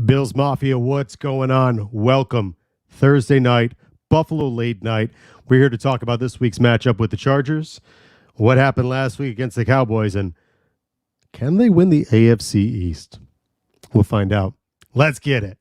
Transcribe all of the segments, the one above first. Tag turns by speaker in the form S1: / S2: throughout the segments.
S1: Bills Mafia, what's going on? Welcome. Thursday night, Buffalo late night. We're here to talk about this week's matchup with the Chargers, what happened last week against the Cowboys, and can they win the AFC East? We'll find out. Let's get it.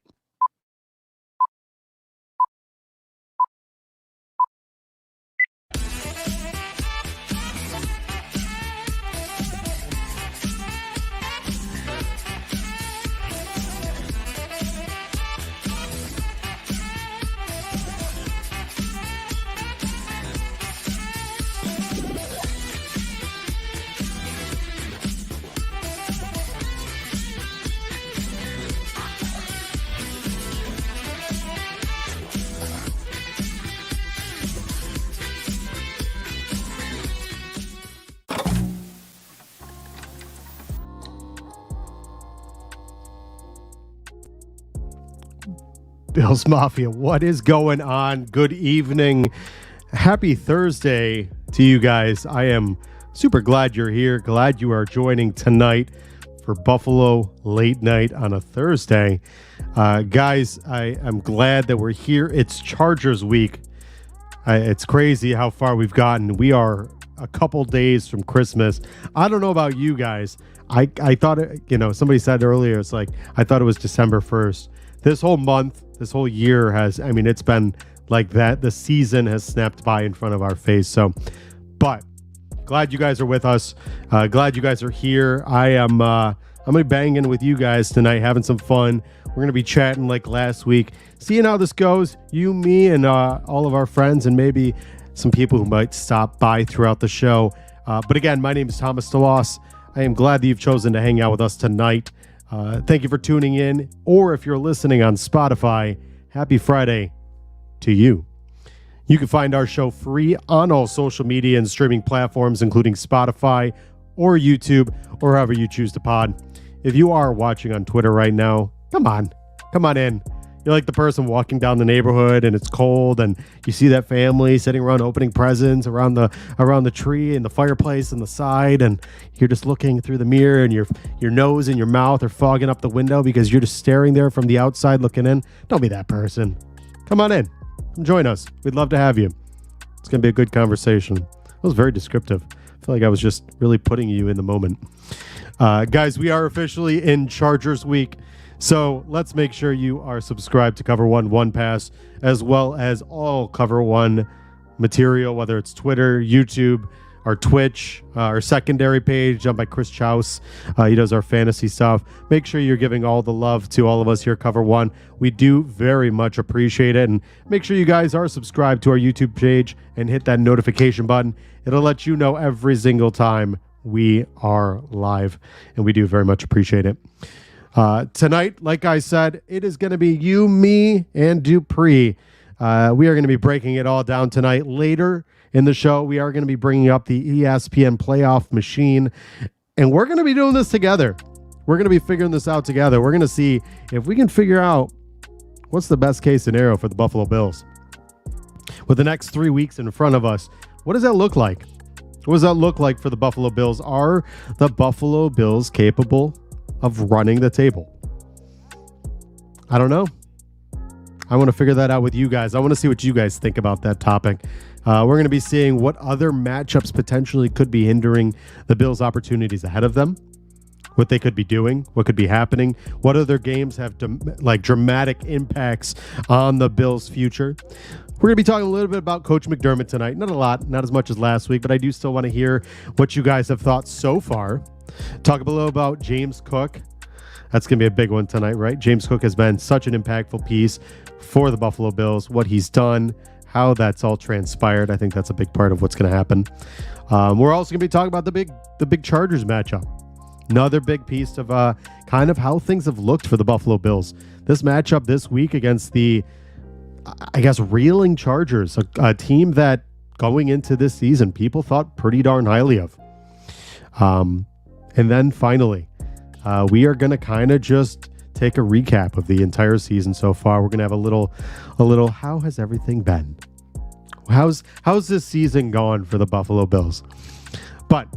S1: Bills Mafia, what is going on? Good evening. Happy Thursday to you guys. I am super glad you're here. Glad you are joining tonight for Buffalo late night on a Thursday. Guys, I am glad that we're here. It's Chargers week. It's crazy how far we've gotten. We are a couple days from Christmas. I don't know about you guys. I thought, somebody said earlier, it's like, I thought it was December 1st. This whole month, this whole year it's been like that. The season has snapped by in front of our face. So, but glad you guys are with us. Glad you guys are here. I'm going to be banging with you guys tonight, having some fun. We're going to be chatting like last week, seeing how this goes. You, me, and all of our friends, and maybe some people who might stop by throughout the show. But again, my name is Thomas DeLoss. I am glad that you've chosen to hang out with us tonight. Thank you for tuning in, or if you're listening on Spotify, happy Friday to you. You can find our show free on all social media and streaming platforms, including Spotify or YouTube, or however you choose to pod. If you are watching on Twitter right now, come on in. You're like the person walking down the neighborhood and it's cold and you see that family sitting around opening presents around the tree and the fireplace and the side, and you're just looking through the mirror and your nose and your mouth are fogging up the window because you're just staring there from the outside looking in. Don't be that person. Come on in. Join us. We'd love to have you. It's going to be a good conversation. That was very descriptive. I feel like I was just really putting you in the moment. Guys, we are officially in Chargers week. So let's make sure you are subscribed to Cover One Pass, as well as all Cover One material, whether it's Twitter, YouTube, our Twitch, our secondary page done by Chris Chouse. He does our fantasy stuff. Make sure you're giving all the love to all of us here at Cover One. We do very much appreciate it. And make sure you guys are subscribed to our YouTube page and hit that notification button. It'll let you know every single time we are live. And we do very much appreciate it. Tonight, like I said, it is going to be you, me, and Dupree. We are going to be breaking it all down tonight. Later in the show, we are going to be bringing up the ESPN playoff machine, and we're going to be doing this together. We're going to be figuring this out together. We're going to see if we can figure out what's the best case scenario for the Buffalo Bills. With the next 3 weeks in front of us, what does that look like? What does that look like for the Buffalo Bills? Are the Buffalo Bills capable of running the table? I don't know. I want to figure that out with you guys. I want to see what you guys think about that topic. We're going to be seeing what other matchups potentially could be hindering the Bills' opportunities ahead of them, what they could be doing, what could be happening, what other games have dramatic impacts on the Bills' future. We're going to be talking a little bit about Coach McDermott tonight. Not a lot, not as much as last week, but I do still want to hear what you guys have thought so far. Talk a little about James Cook. That's going to be a big one tonight, right? James Cook has been such an impactful piece for the Buffalo Bills. What he's done, how that's all transpired. I think that's a big part of what's going to happen. We're also going to be talking about the big Chargers matchup. Another big piece of kind of how things have looked for the Buffalo Bills. This matchup this week against the, I guess, reeling Chargers, a team that going into this season people thought pretty darn highly of. And then finally, we are going to kind of just take a recap of the entire season so far. We're going to have a little, how has everything been? How's this season gone for the Buffalo Bills? But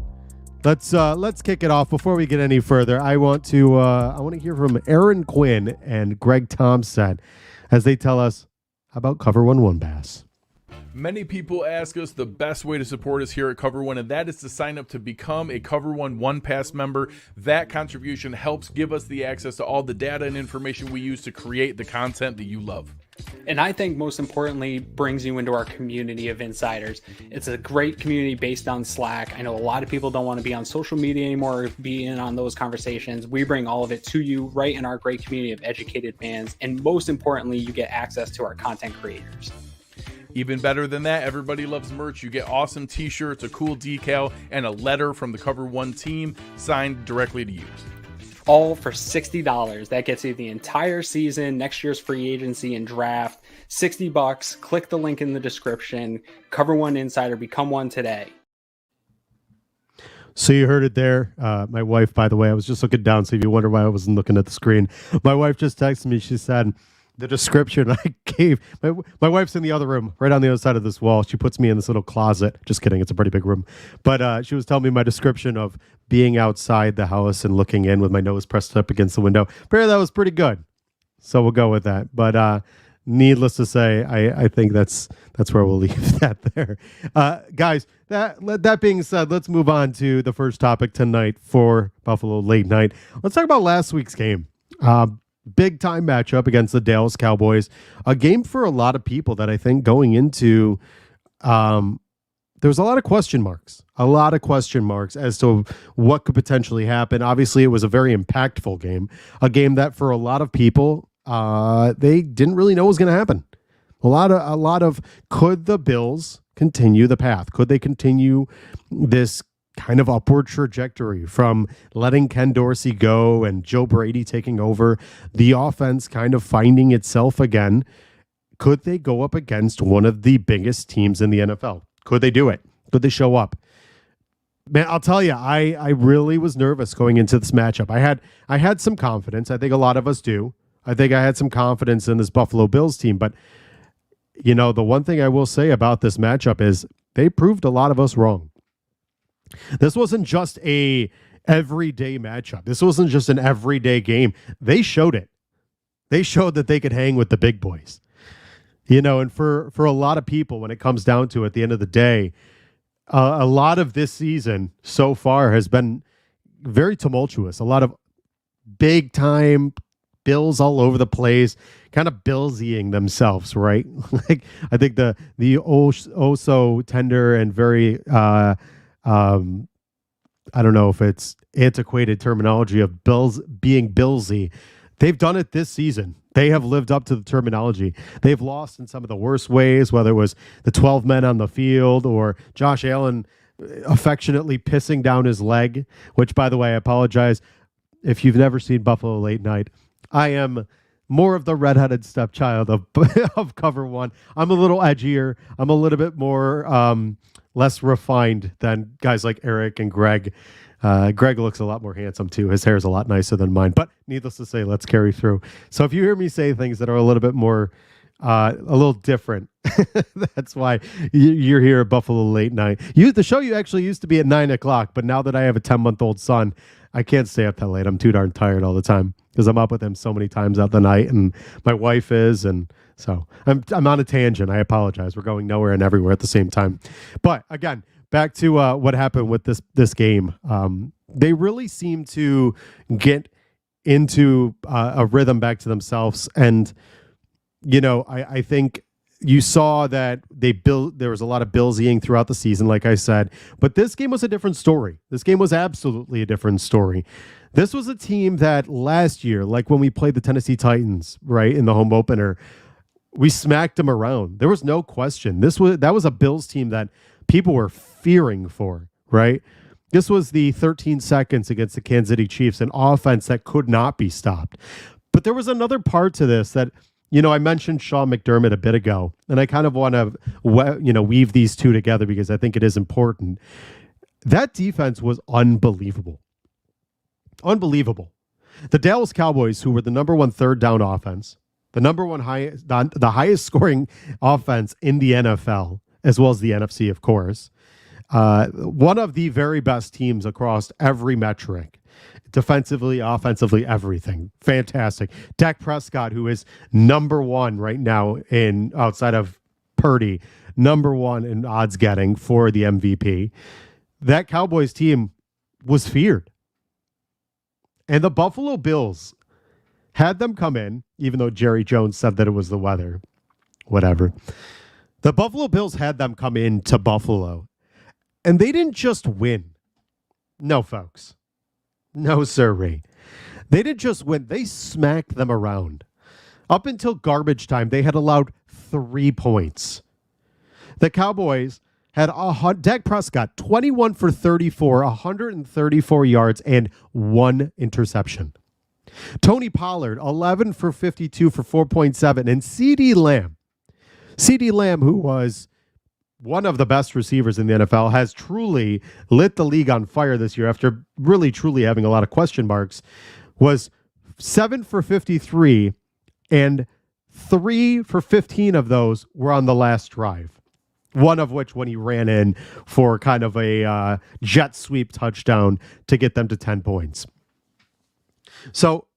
S1: Let's kick it off. Before we get any further, I want to hear from Aaron Quinn and Greg Thompson as they tell us about Cover One Pass.
S2: Many people ask us the best way to support us here at Cover One, and that is to sign up to become a Cover One Pass member. That contribution helps give us the access to all the data and information we use to create the content that you love.
S3: And I think most importantly, brings you into our community of insiders. It's a great community based on Slack. I know a lot of people don't want to be on social media anymore or be in on those conversations. We bring all of it to you right in our great community of educated fans. And most importantly, you get access to our content creators.
S2: Even better than that, everybody loves merch. You get awesome t-shirts, a cool decal, and a letter from the Cover One team signed directly to you.
S3: All for $60. That gets you the entire season, next year's free agency and draft. $60. Click the link in the description. Cover One Insider. Become one today.
S1: So you heard it there. My wife, by the way, I was just looking down, so if you wonder why I wasn't looking at the screen, my wife just texted me. She said, the description I gave, my wife's in the other room, right on the other side of this wall. She puts me in this little closet. Just kidding. It's a pretty big room. But she was telling me my description of being outside the house and looking in with my nose pressed up against the window. Apparently that was pretty good. So we'll go with that. But needless to say, I think that's where we'll leave that there. Guys, that being said, let's move on to the first topic tonight for Buffalo Late Night. Let's talk about last week's game. Big time matchup against the Dallas Cowboys. A game for a lot of people that I think going into, there was a lot of question marks as to what could potentially happen. Obviously, it was a very impactful game, a game that for a lot of people, they didn't really know what was going to happen. A lot of could the Bills continue the path? Could they continue this kind of upward trajectory from letting Ken Dorsey go and Joe Brady taking over, the offense kind of finding itself again? Could they go up against one of the biggest teams in the NFL? Could they do it? Could they show up? Man, I'll tell you, I really was nervous going into this matchup. I had some confidence. I think a lot of us do. I think I had some confidence in this Buffalo Bills team. But, you know, the one thing I will say about this matchup is they proved a lot of us wrong. This wasn't just a everyday matchup. This wasn't just an everyday game. They showed it. They showed that they could hang with the big boys. You know, and for a lot of people, when it comes down to it, at the end of the day, a lot of this season so far has been very tumultuous. A lot of big time Bills all over the place, kind of Billsying themselves, right? Like I think the oh so tender and very I don't know if it's antiquated terminology of Bills being Billsy. They've done it this season. They have lived up to the terminology. They've lost in some of the worst ways, whether it was the 12 men on the field or Josh Allen affectionately pissing down his leg, which, by the way, I apologize if you've never seen Buffalo Late Night. I am more of the redheaded stepchild of Cover One. I'm a little edgier. I'm a little bit more less refined than guys like Eric and Greg. Greg looks a lot more handsome too. His hair is a lot nicer than mine. But needless to say, let's carry through. So if you hear me say things that are a little bit more, a little different, that's why you're here at Buffalo Late Night. The show you actually used to be at 9 o'clock, but now that I have a 10-month-old son, I can't stay up that late. I'm too darn tired all the time because I'm up with him so many times out the night, and my wife is, and so I'm on a tangent. I apologize. We're going nowhere and everywhere at the same time. But again, back to what happened with this game. They really seem to get into a rhythm back to themselves, and you know, I think you saw that there was a lot of Billsying throughout the season, like I said, but this game was a different story. This game was absolutely a different story. This was a team that last year, like when we played the Tennessee Titans, right, in the home opener, we smacked them around. There was no question. That was a Bills team that people were fearing for, right? This was the 13 seconds against the Kansas City Chiefs, an offense that could not be stopped. But there was another part to this that, you know, I mentioned Sean McDermott a bit ago, and I kind of want to, weave these two together because I think it is important. That defense was unbelievable. Unbelievable. The Dallas Cowboys, who were the number one third down offense, the highest scoring offense in the NFL, as well as the NFC, of course, One of the very best teams across every metric. Defensively, offensively, everything. Fantastic. Dak Prescott, who is number one right now in outside of Purdy, number one in odds getting for the MVP. That Cowboys team was feared. And the Buffalo Bills had them come in, even though Jerry Jones said that it was the weather. Whatever. The Buffalo Bills had them come into Buffalo. And they didn't just win. No, folks. No, sirree. They didn't just win. They smacked them around. Up until garbage time, they had allowed 3 points. The Cowboys had Dak Prescott, 21 for 34, 134 yards, and 1 interception. Tony Pollard, 11 for 52 for 4.7, and CeeDee Lamb, who was one of the best receivers in the NFL, has truly lit the league on fire this year after really, truly having a lot of question marks, was 7 for 53, and 3 for 15 of those were on the last drive. One of which when he ran in for kind of a jet sweep touchdown to get them to 10 points. So,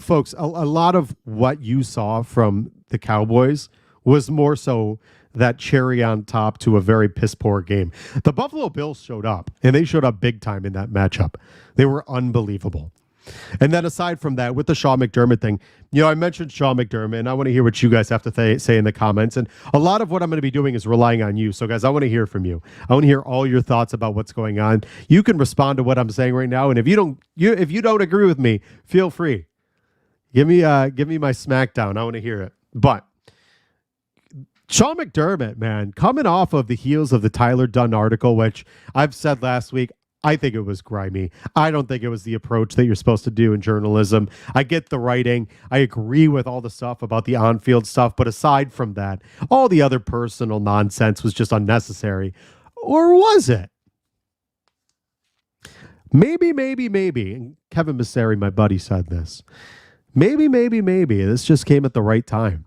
S1: folks, a lot of what you saw from the Cowboys was more so that cherry on top to a very piss poor game. The Buffalo Bills showed up, and they showed up big time in that matchup. They were unbelievable. And then aside from that, with the Sean McDermott thing, I mentioned Sean McDermott, and I want to hear what you guys have to say in the comments. And a lot of what I'm going to be doing is relying on you. So, guys, I want to hear from you. I want to hear all your thoughts about what's going on. You can respond to what I'm saying right now, and if you don't agree with me, feel free. Give me my smackdown. I want to hear it. But Sean McDermott, man, coming off of the heels of the Tyler Dunn article, which I've said last week, I think it was grimy. I don't think it was the approach that you're supposed to do in journalism. I get the writing. I agree with all the stuff about the on-field stuff. But aside from that, all the other personal nonsense was just unnecessary. Or was it? Maybe. And Kevin Masseri, my buddy, said this. Maybe. This just came at the right time.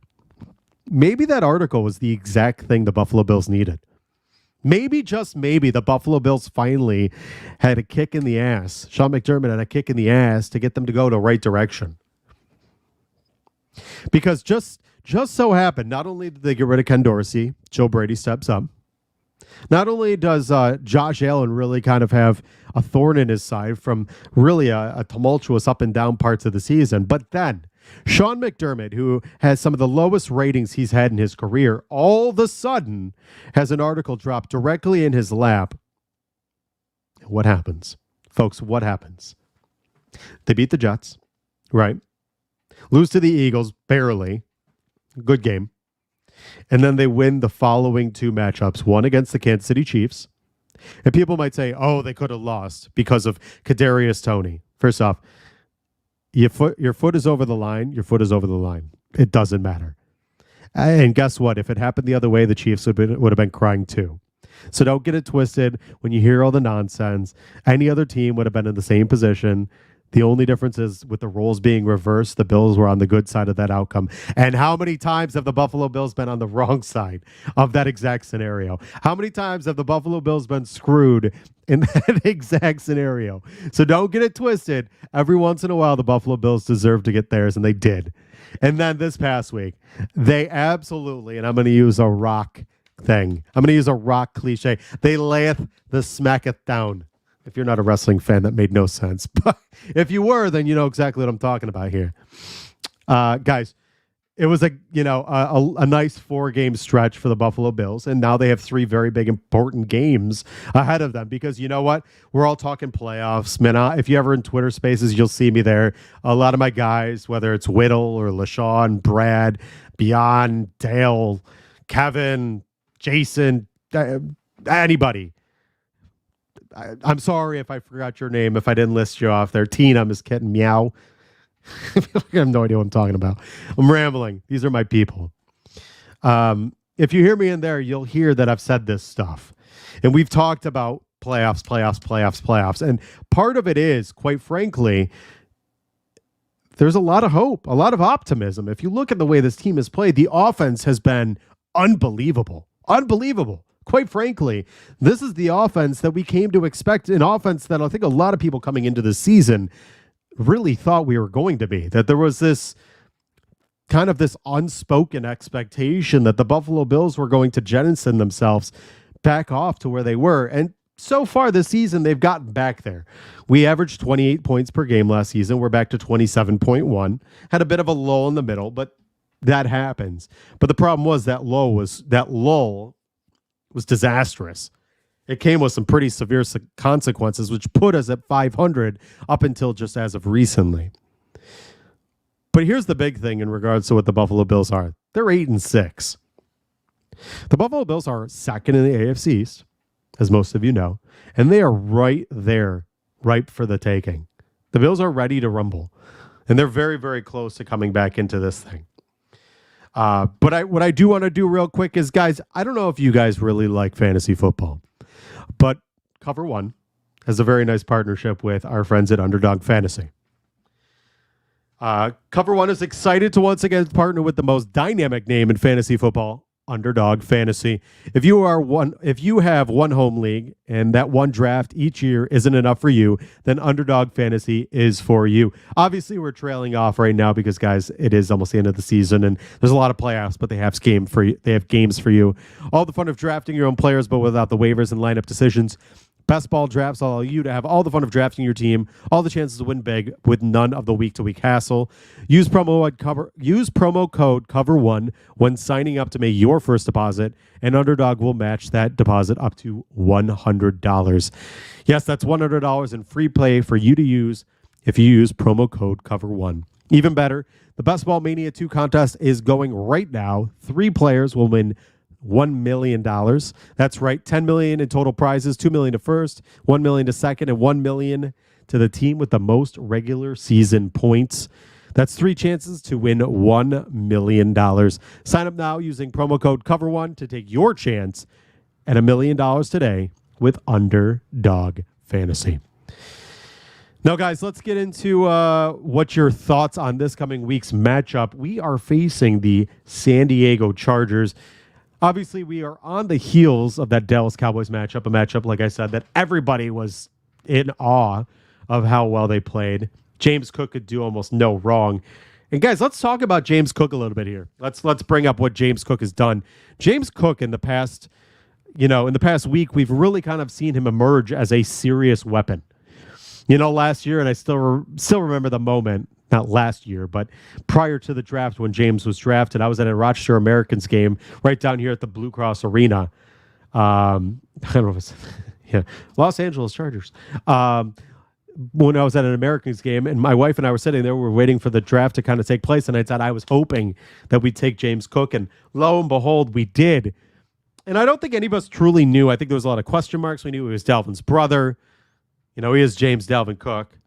S1: Maybe that article was the exact thing the Buffalo Bills needed. Maybe, just maybe, the Buffalo Bills finally had a kick in the ass. Sean McDermott had a kick in the ass to get them to go the right direction. Because just so happened, not only did they get rid of Ken Dorsey, Joe Brady steps up. Not only does Josh Allen really kind of have a thorn in his side from really a tumultuous up and down parts of the season, but then Sean McDermott, who has some of the lowest ratings he's had in his career, all of a sudden has an article drop directly in his lap. What happens? Folks, what happens? They beat the Jets, right? Lose to the Eagles, barely. Good game. And then they win the following 2 matchups, one against the Kansas City Chiefs. And people might say, oh, they could have lost because of Kadarius Toney. First off, your foot is over the line. Your foot is over the line. It doesn't matter. And guess what? If it happened the other way, the Chiefs would have been crying too. So don't get it twisted when you hear all the nonsense. Any other team would have been in the same position. The only difference is with the roles being reversed, the Bills were on the good side of that outcome. And how many times have the Buffalo Bills been on the wrong side of that exact scenario? How many times have the Buffalo Bills been screwed in that exact scenario? So don't get it twisted. Every once in a while, the Buffalo Bills deserve to get theirs, and they did. And then this past week, they absolutely, and I'm going to use a rock thing. I'm going to use a rock cliche. They layeth the smacketh down. If you're not a wrestling fan, that made no sense. But if you were, then you know exactly what I'm talking about here. Guys, it was a nice 4-game stretch for the Buffalo Bills, and now they have 3 very big important games ahead of them because you know what? We're all talking playoffs. Man, if you're ever in Twitter Spaces, you'll see me there. A lot of my guys, whether it's Whittle or LaShawn, Brad, Beyond, Dale, Kevin, Jason, anybody. I'm sorry if I forgot your name, if I didn't list you off there. Tina, Miss Kitten, Meow. I have no idea what I'm talking about. I'm rambling. These are my people. If you hear me in there, you'll hear that I've said this stuff. And we've talked about playoffs. And part of it is, quite frankly, there's a lot of hope, a lot of optimism. If you look at the way this team has played, the offense has been unbelievable. quite frankly, this is the offense that we came to expect, an offense that I think a lot of people coming into the season really thought we were going to be, that there was this kind of this unspoken expectation that the Buffalo Bills were going to jettison themselves back off to where they were. And so far this season, they've gotten back there. We averaged 28 points per game last season. We're back to 27.1. Had a bit of a lull in the middle, but that happens. But the problem was that lull was disastrous. It came with some pretty severe consequences, which put us at 500 up until just as of recently. But here's the big thing in regards to what the Buffalo Bills are. They're 8-6. The Buffalo Bills are second in the AFC East, as most of you know, and they are right there, ripe for the taking. The Bills are ready to rumble, and they're very, very close to coming back into this thing. But what I do want to do real quick is, guys, I don't know if you guys really like fantasy football, but Cover One has a very nice partnership with our friends at Underdog Fantasy. Cover One is excited to once again partner with the most dynamic name in fantasy football, Underdog Fantasy. If you have one home league and that one draft each year isn't enough for you, then Underdog Fantasy is for you. Obviously, we're trailing off right now because, guys, it is almost the end of the season and there's a lot of playoffs, but they have games for you. All the fun of drafting your own players, but without the waivers and lineup decisions. Best ball drafts allow you to have all the fun of drafting your team, all the chances to win big with none of the week-to-week hassle. Use promo code COVER1 when signing up to make your first deposit, and Underdog will match that deposit up to $100. Yes, that's $100 in free play for you to use if you use promo code COVER1. Even better, the Best Ball Mania 2 contest is going right now. 3 players will win $1 million. That's right, $10 million in total prizes, $2 million to first, $1 million to second, and $1 million to the team with the most regular season points. That's 3 chances to win $1 million. Sign up now using promo code COVER1 to take your chance at $1 million today with Underdog Fantasy. Now, guys, let's get into what your thoughts on this coming week's matchup. We are facing the San Diego Chargers. Obviously, we are on the heels of that Dallas Cowboys matchup, a matchup, like I said, that everybody was in awe of how well they played. James Cook could do almost no wrong. And guys, let's talk about James Cook a little bit here. Let's bring up what James Cook has done. James Cook in the past week, we've really kind of seen him emerge as a serious weapon. Last year, and I still remember the moment. Not last year, but prior to the draft when James was drafted, I was at a Rochester Americans game right down here at the Blue Cross Arena. I don't know if it's Los Angeles Chargers. When I was at an Americans game, and my wife and I were sitting there, we were waiting for the draft to kind of take place, and I said I was hoping that we'd take James Cook, and lo and behold, we did. And I don't think any of us truly knew. I think there was a lot of question marks. We knew he was Dalvin's brother. He is James Dalvin Cook.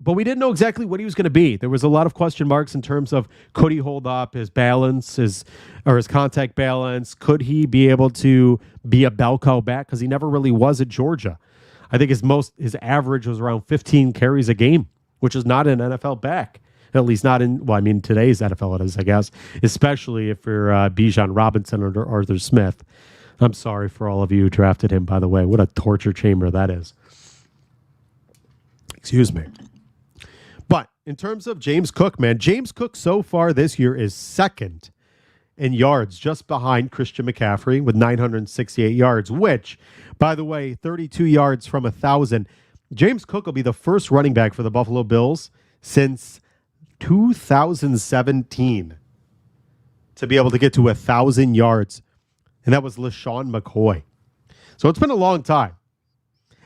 S1: But we didn't know exactly what he was going to be. There was a lot of question marks in terms of could he hold up his balance, his contact balance? Could he be able to be a bell cow back? Because he never really was at Georgia. I think his average was around 15 carries a game, which is not an NFL back. At least not in, today's NFL it is, I guess, especially if you're Bijan Robinson or Arthur Smith. I'm sorry for all of you who drafted him, by the way. What a torture chamber that is. Excuse me. But in terms of James Cook, man, James Cook so far this year is second in yards, just behind Christian McCaffrey with 968 yards, which, by the way, 32 yards from 1,000. James Cook will be the first running back for the Buffalo Bills since 2017 to be able to get to 1,000 yards. And that was LaShawn McCoy. So it's been a long time.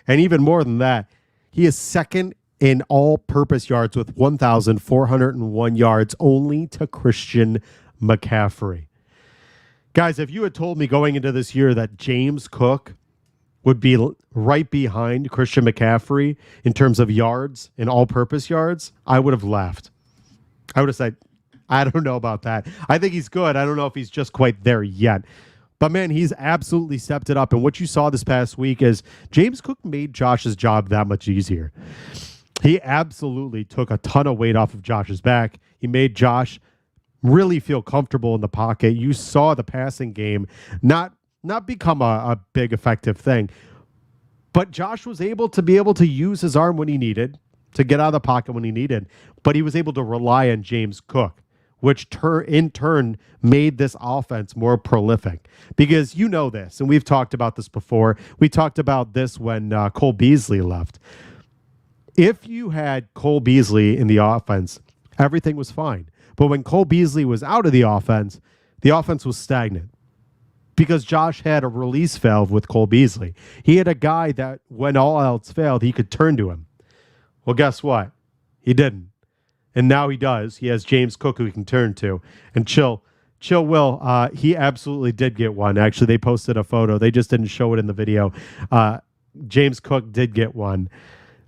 S1: And even more than that, he is second in all-purpose yards with 1,401 yards, only to Christian McCaffrey. Guys, if you had told me going into this year that James Cook would be right behind Christian McCaffrey in terms of yards and all-purpose yards, I would have laughed. I would have said, I don't know about that. I think he's good. I don't know if he's just quite there yet. But, man, he's absolutely stepped it up. And what you saw this past week is James Cook made Josh's job that much easier. He absolutely took a ton of weight off of Josh's back. He made Josh really feel comfortable in the pocket. You saw the passing game not not become a big effective thing. But Josh was able to use his arm when he needed, to get out of the pocket when he needed, but he was able to rely on James Cook, which in turn made this offense more prolific. Because you know this, and we've talked about this before. We talked about this when Cole Beasley left. If you had Cole Beasley in the offense, everything was fine. But when Cole Beasley was out of the offense was stagnant. Because Josh had a release valve with Cole Beasley. He had a guy that, when all else failed, he could turn to him. Well, guess what? He didn't. And now he does. He has James Cook who he can turn to. And Chill Will, he absolutely did get one. Actually, they posted a photo. They just didn't show it in the video. James Cook did get one.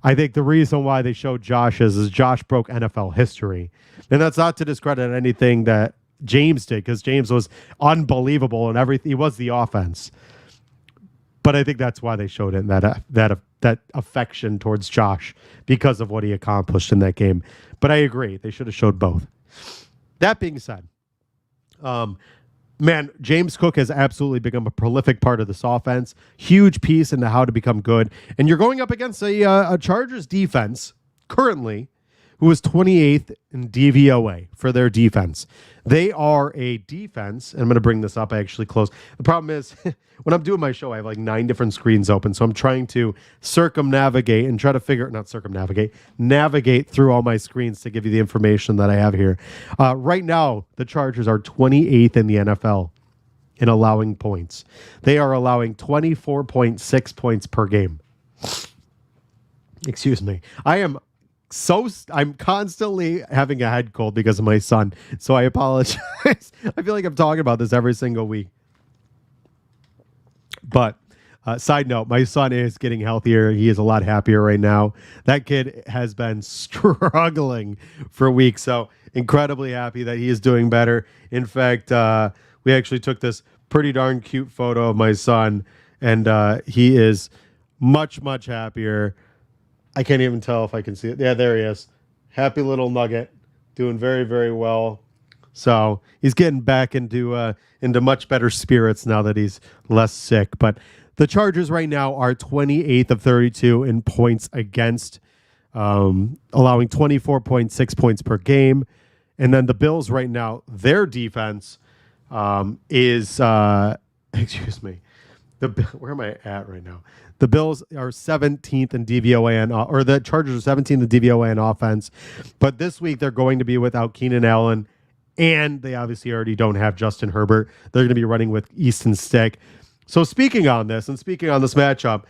S1: I think the reason why they showed Josh is Josh broke NFL history. And that's not to discredit anything that James did, because James was unbelievable and everything. He was the offense. But I think that's why they showed it, that affection towards Josh because of what he accomplished in that game. But I agree. They should have showed both. That being said, man, James Cook has absolutely become a prolific part of this offense. Huge piece into how to become good. And you're going up against a Chargers defense currently who is 28th in DVOA for their defense. They are a defense, and I'm going to bring this up actually close. The problem is, when I'm doing my show, I have like 9 different screens open, so I'm trying to navigate through all my screens to give you the information that I have here. Right now, the Chargers are 28th in the NFL in allowing points. They are allowing 24.6 points per game. Excuse me. I'm constantly having a head cold because of my son, so I apologize. I feel like I'm talking about this every single week. But side note, my son is getting healthier. He is a lot happier right now. That kid has been struggling for weeks, so incredibly happy that he is doing better. In fact, we actually took this pretty darn cute photo of my son, and he is much, much happier. I can't even tell if I can see it. Yeah, there he is. Happy little nugget. Doing very, very well. So he's getting back into much better spirits now that he's less sick. But the Chargers right now are 28th of 32 in points against, allowing 24.6 points per game. And then the Bills right now, their defense is, excuse me. Where am I at right now? The Bills are 17th in DVOA, or the Chargers are 17th in DVOA in offense. But this week they're going to be without Keenan Allen, and they obviously already don't have Justin Herbert. They're going to be running with Easton Stick. So speaking on this matchup,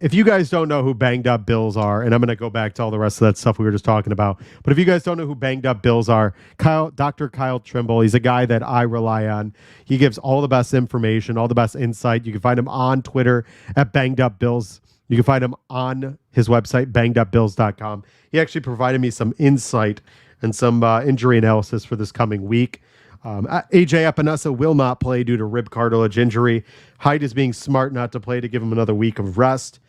S1: if you guys don't know who banged up Bills are, and I'm going to go back to all the rest of that stuff we were just talking about, but if you guys don't know who banged up Bills are, Dr. Kyle Trimble, he's a guy that I rely on. He gives all the best information, all the best insight. You can find him on Twitter at Banged Up Bills. You can find him on his website, bangedupbills.com. He actually provided me some insight and some injury analysis for this coming week. AJ Epinesa will not play due to rib cartilage injury. Hyde is being smart not to play to give him another week of rest.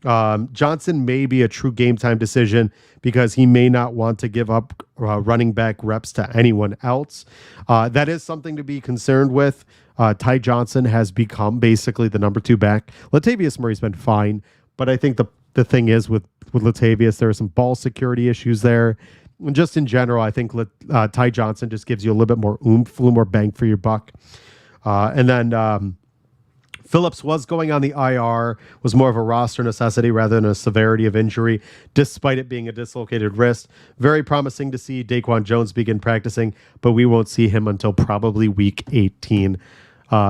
S1: Johnson may be a true game time decision because he may not want to give up running back reps to anyone else. That is something to be concerned with. Ty Johnson has become basically the number 2 back. Latavius Murray's been fine, but I think the thing is with Latavius, there are some ball security issues there. And just in general, I think Ty Johnson just gives you a little bit more oomph, a little more bang for your buck. And then Phillips was going on the IR, was more of a roster necessity rather than a severity of injury, despite it being a dislocated wrist. Very promising to see Daquan Jones begin practicing, but we won't see him until probably week 18.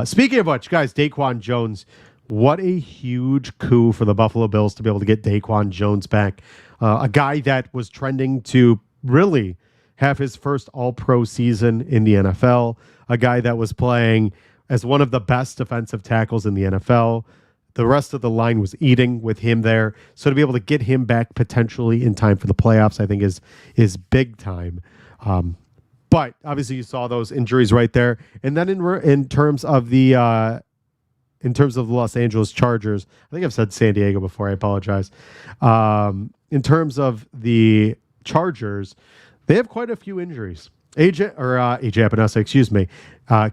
S1: Speaking of which, guys, Daquan Jones, what a huge coup for the Buffalo Bills to be able to get Daquan Jones back. A guy that was trending to really have his first all-pro season in the NFL, a guy that was playing as one of the best defensive tackles in the NFL. The rest of the line was eating with him there. So to be able to get him back potentially in time for the playoffs, I think is big time. But obviously you saw those injuries right there. And then in terms of the Los Angeles Chargers, I think I've said San Diego before. I apologize. In terms of the Chargers, they have quite a few injuries. AJ Epinesa, excuse me.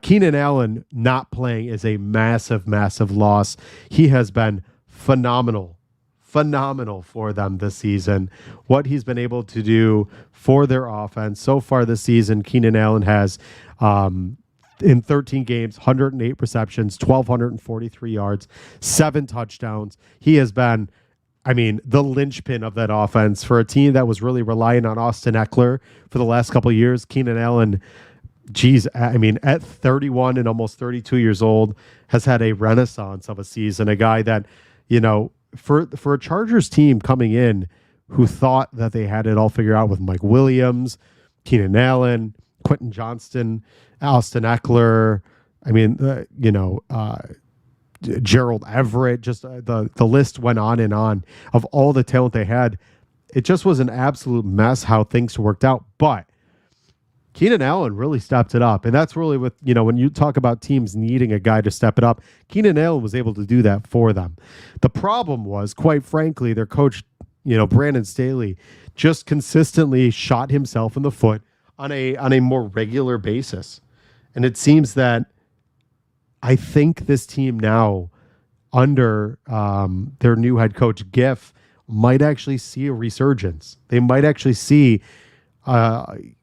S1: Keenan Allen not playing is a massive, massive loss. He has been phenomenal for them this season. What he's been able to do for their offense so far this season, Keenan Allen has in 13 games, 108 receptions, 1,243 yards, 7 touchdowns. He has been, the linchpin of that offense for a team that was really relying on Austin Eckler for the last couple of years. Keenan Allen, at 31 and almost 32 years old, has had a renaissance of a season. A guy that, for a Chargers team coming in who thought that they had it all figured out with Mike Williams, Keenan Allen, Quentin Johnston, Austin Eckler, Gerald Everett, just the list went on and on of all the talent they had. It just was an absolute mess how things worked out. But Keenan Allen really stepped it up. And that's really what, when you talk about teams needing a guy to step it up, Keenan Allen was able to do that for them. The problem was, quite frankly, their coach, Brandon Staley, just consistently shot himself in the foot on a more regular basis. And it seems that I think this team now, under their new head coach, Giff, might actually see a resurgence. They might actually see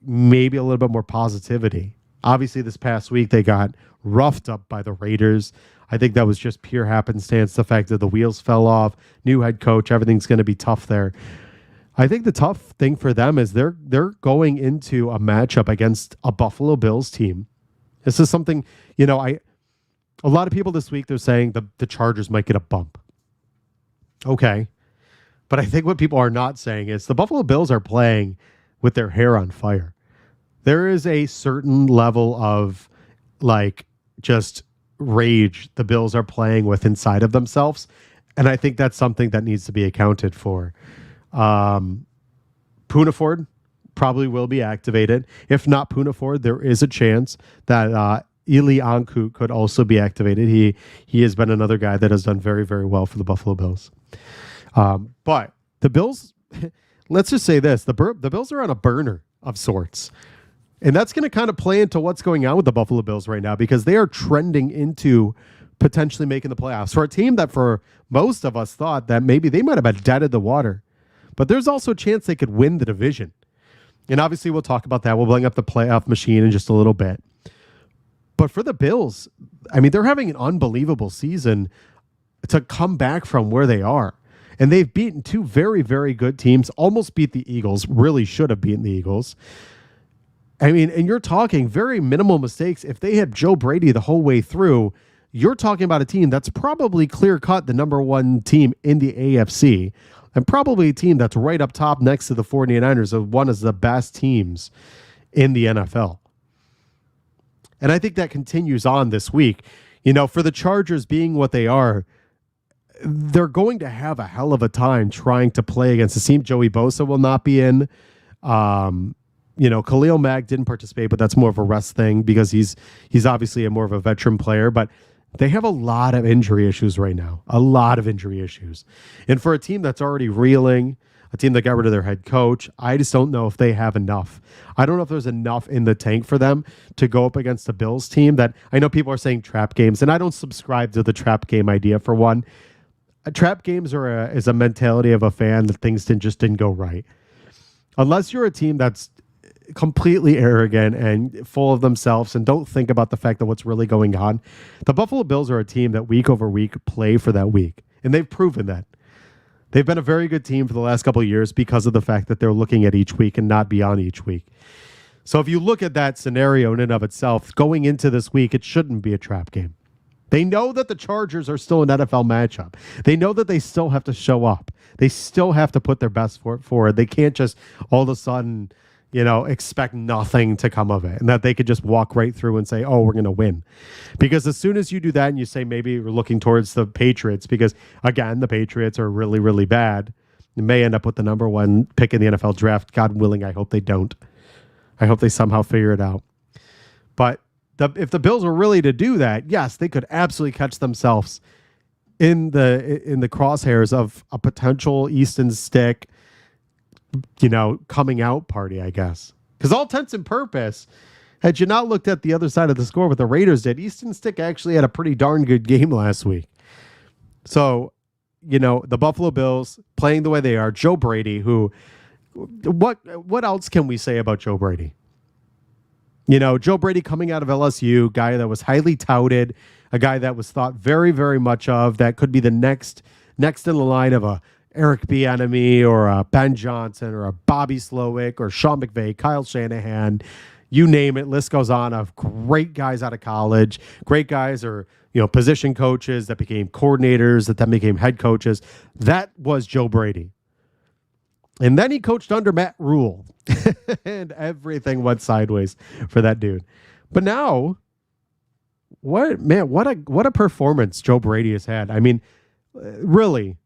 S1: maybe a little bit more positivity. Obviously, this past week, they got roughed up by the Raiders. I think that was just pure happenstance, the fact that the wheels fell off, new head coach, everything's going to be tough there. I think the tough thing for them is they're going into a matchup against a Buffalo Bills team. This is something, a lot of people this week, they're saying the Chargers might get a bump. Okay. But I think what people are not saying is the Buffalo Bills are playing with their hair on fire. There is a certain level of just rage the Bills are playing with inside of themselves. And I think that's something that needs to be accounted for. Poonaford probably will be activated. If not Poonaford, there is a chance that Eli Anku could also be activated. He has been another guy that has done very, very well for the Buffalo Bills. But the Bills, let's just say this, the Bills are on a burner of sorts. And that's going to kind of play into what's going on with the Buffalo Bills right now, because they are trending into potentially making the playoffs for a team that for most of us thought that maybe they might have been dead in the water. But there's also a chance they could win the division. And obviously we'll talk about that. We'll bring up the playoff machine in just a little bit. But for the Bills, they're having an unbelievable season to come back from where they are. And they've beaten 2 very, very good teams, almost beat the Eagles, really should have beaten the Eagles. And you're talking very minimal mistakes. If they had Joe Brady the whole way through, you're talking about a team that's probably clear-cut the number 1 team in the AFC, and probably a team that's right up top next to the 49ers of one of the best teams in the NFL. And I think that continues on this week. For the Chargers being what they are, they're going to have a hell of a time trying to play against the team. Joey Bosa will not be in. Khalil Mack didn't participate, but that's more of a rest thing because he's obviously a more of a veteran player. But they have a lot of injury issues right now, a lot of injury issues. And for a team that's already reeling, a team that got rid of their head coach, I just don't know if they have enough. I don't know if there's enough in the tank for them to go up against a Bills team that I know people are saying trap games, and I don't subscribe to the trap game idea for one. Trap games is a mentality of a fan that things didn't go right. Unless you're a team that's completely arrogant and full of themselves and don't think about the fact that what's really going on. The Buffalo Bills are a team that week over week play for that week, and they've proven that. They've been a very good team for the last couple of years because of the fact that they're looking at each week and not beyond each week. So if you look at that scenario in and of itself, going into this week, it shouldn't be a trap game. They know that the Chargers are still an NFL matchup. They know that they still have to show up. They still have to put their best foot forward. They can't just all of a sudden, expect nothing to come of it and that they could just walk right through and say, oh, we're going to win. Because as soon as you do that and you say maybe we're looking towards the Patriots, because, again, the Patriots are really, really bad. They may end up with the number 1 pick in the NFL draft. God willing, I hope they don't. I hope they somehow figure it out. But if the Bills were really to do that, yes, they could absolutely catch themselves in the crosshairs of a potential Easton Stick, coming out party, I guess. Because all intents and purpose, had you not looked at the other side of the score, what the Raiders did, Easton Stick actually had a pretty darn good game last week. So, the Buffalo Bills playing the way they are, Joe Brady, who, what else can we say about Joe Brady? Joe Brady coming out of LSU, guy that was highly touted, a guy that was thought very, very much of, that could be the next in the line of a Eric Bieniemy or a Ben Johnson or a Bobby Slowick or Sean McVay, Kyle Shanahan, you name it, list goes on, of great guys out of college, great guys or position coaches that became coordinators, that then became head coaches. That was Joe Brady. And then he coached under Matt Rule, and everything went sideways for that dude. But now, what a performance Joe Brady has had. I mean, really,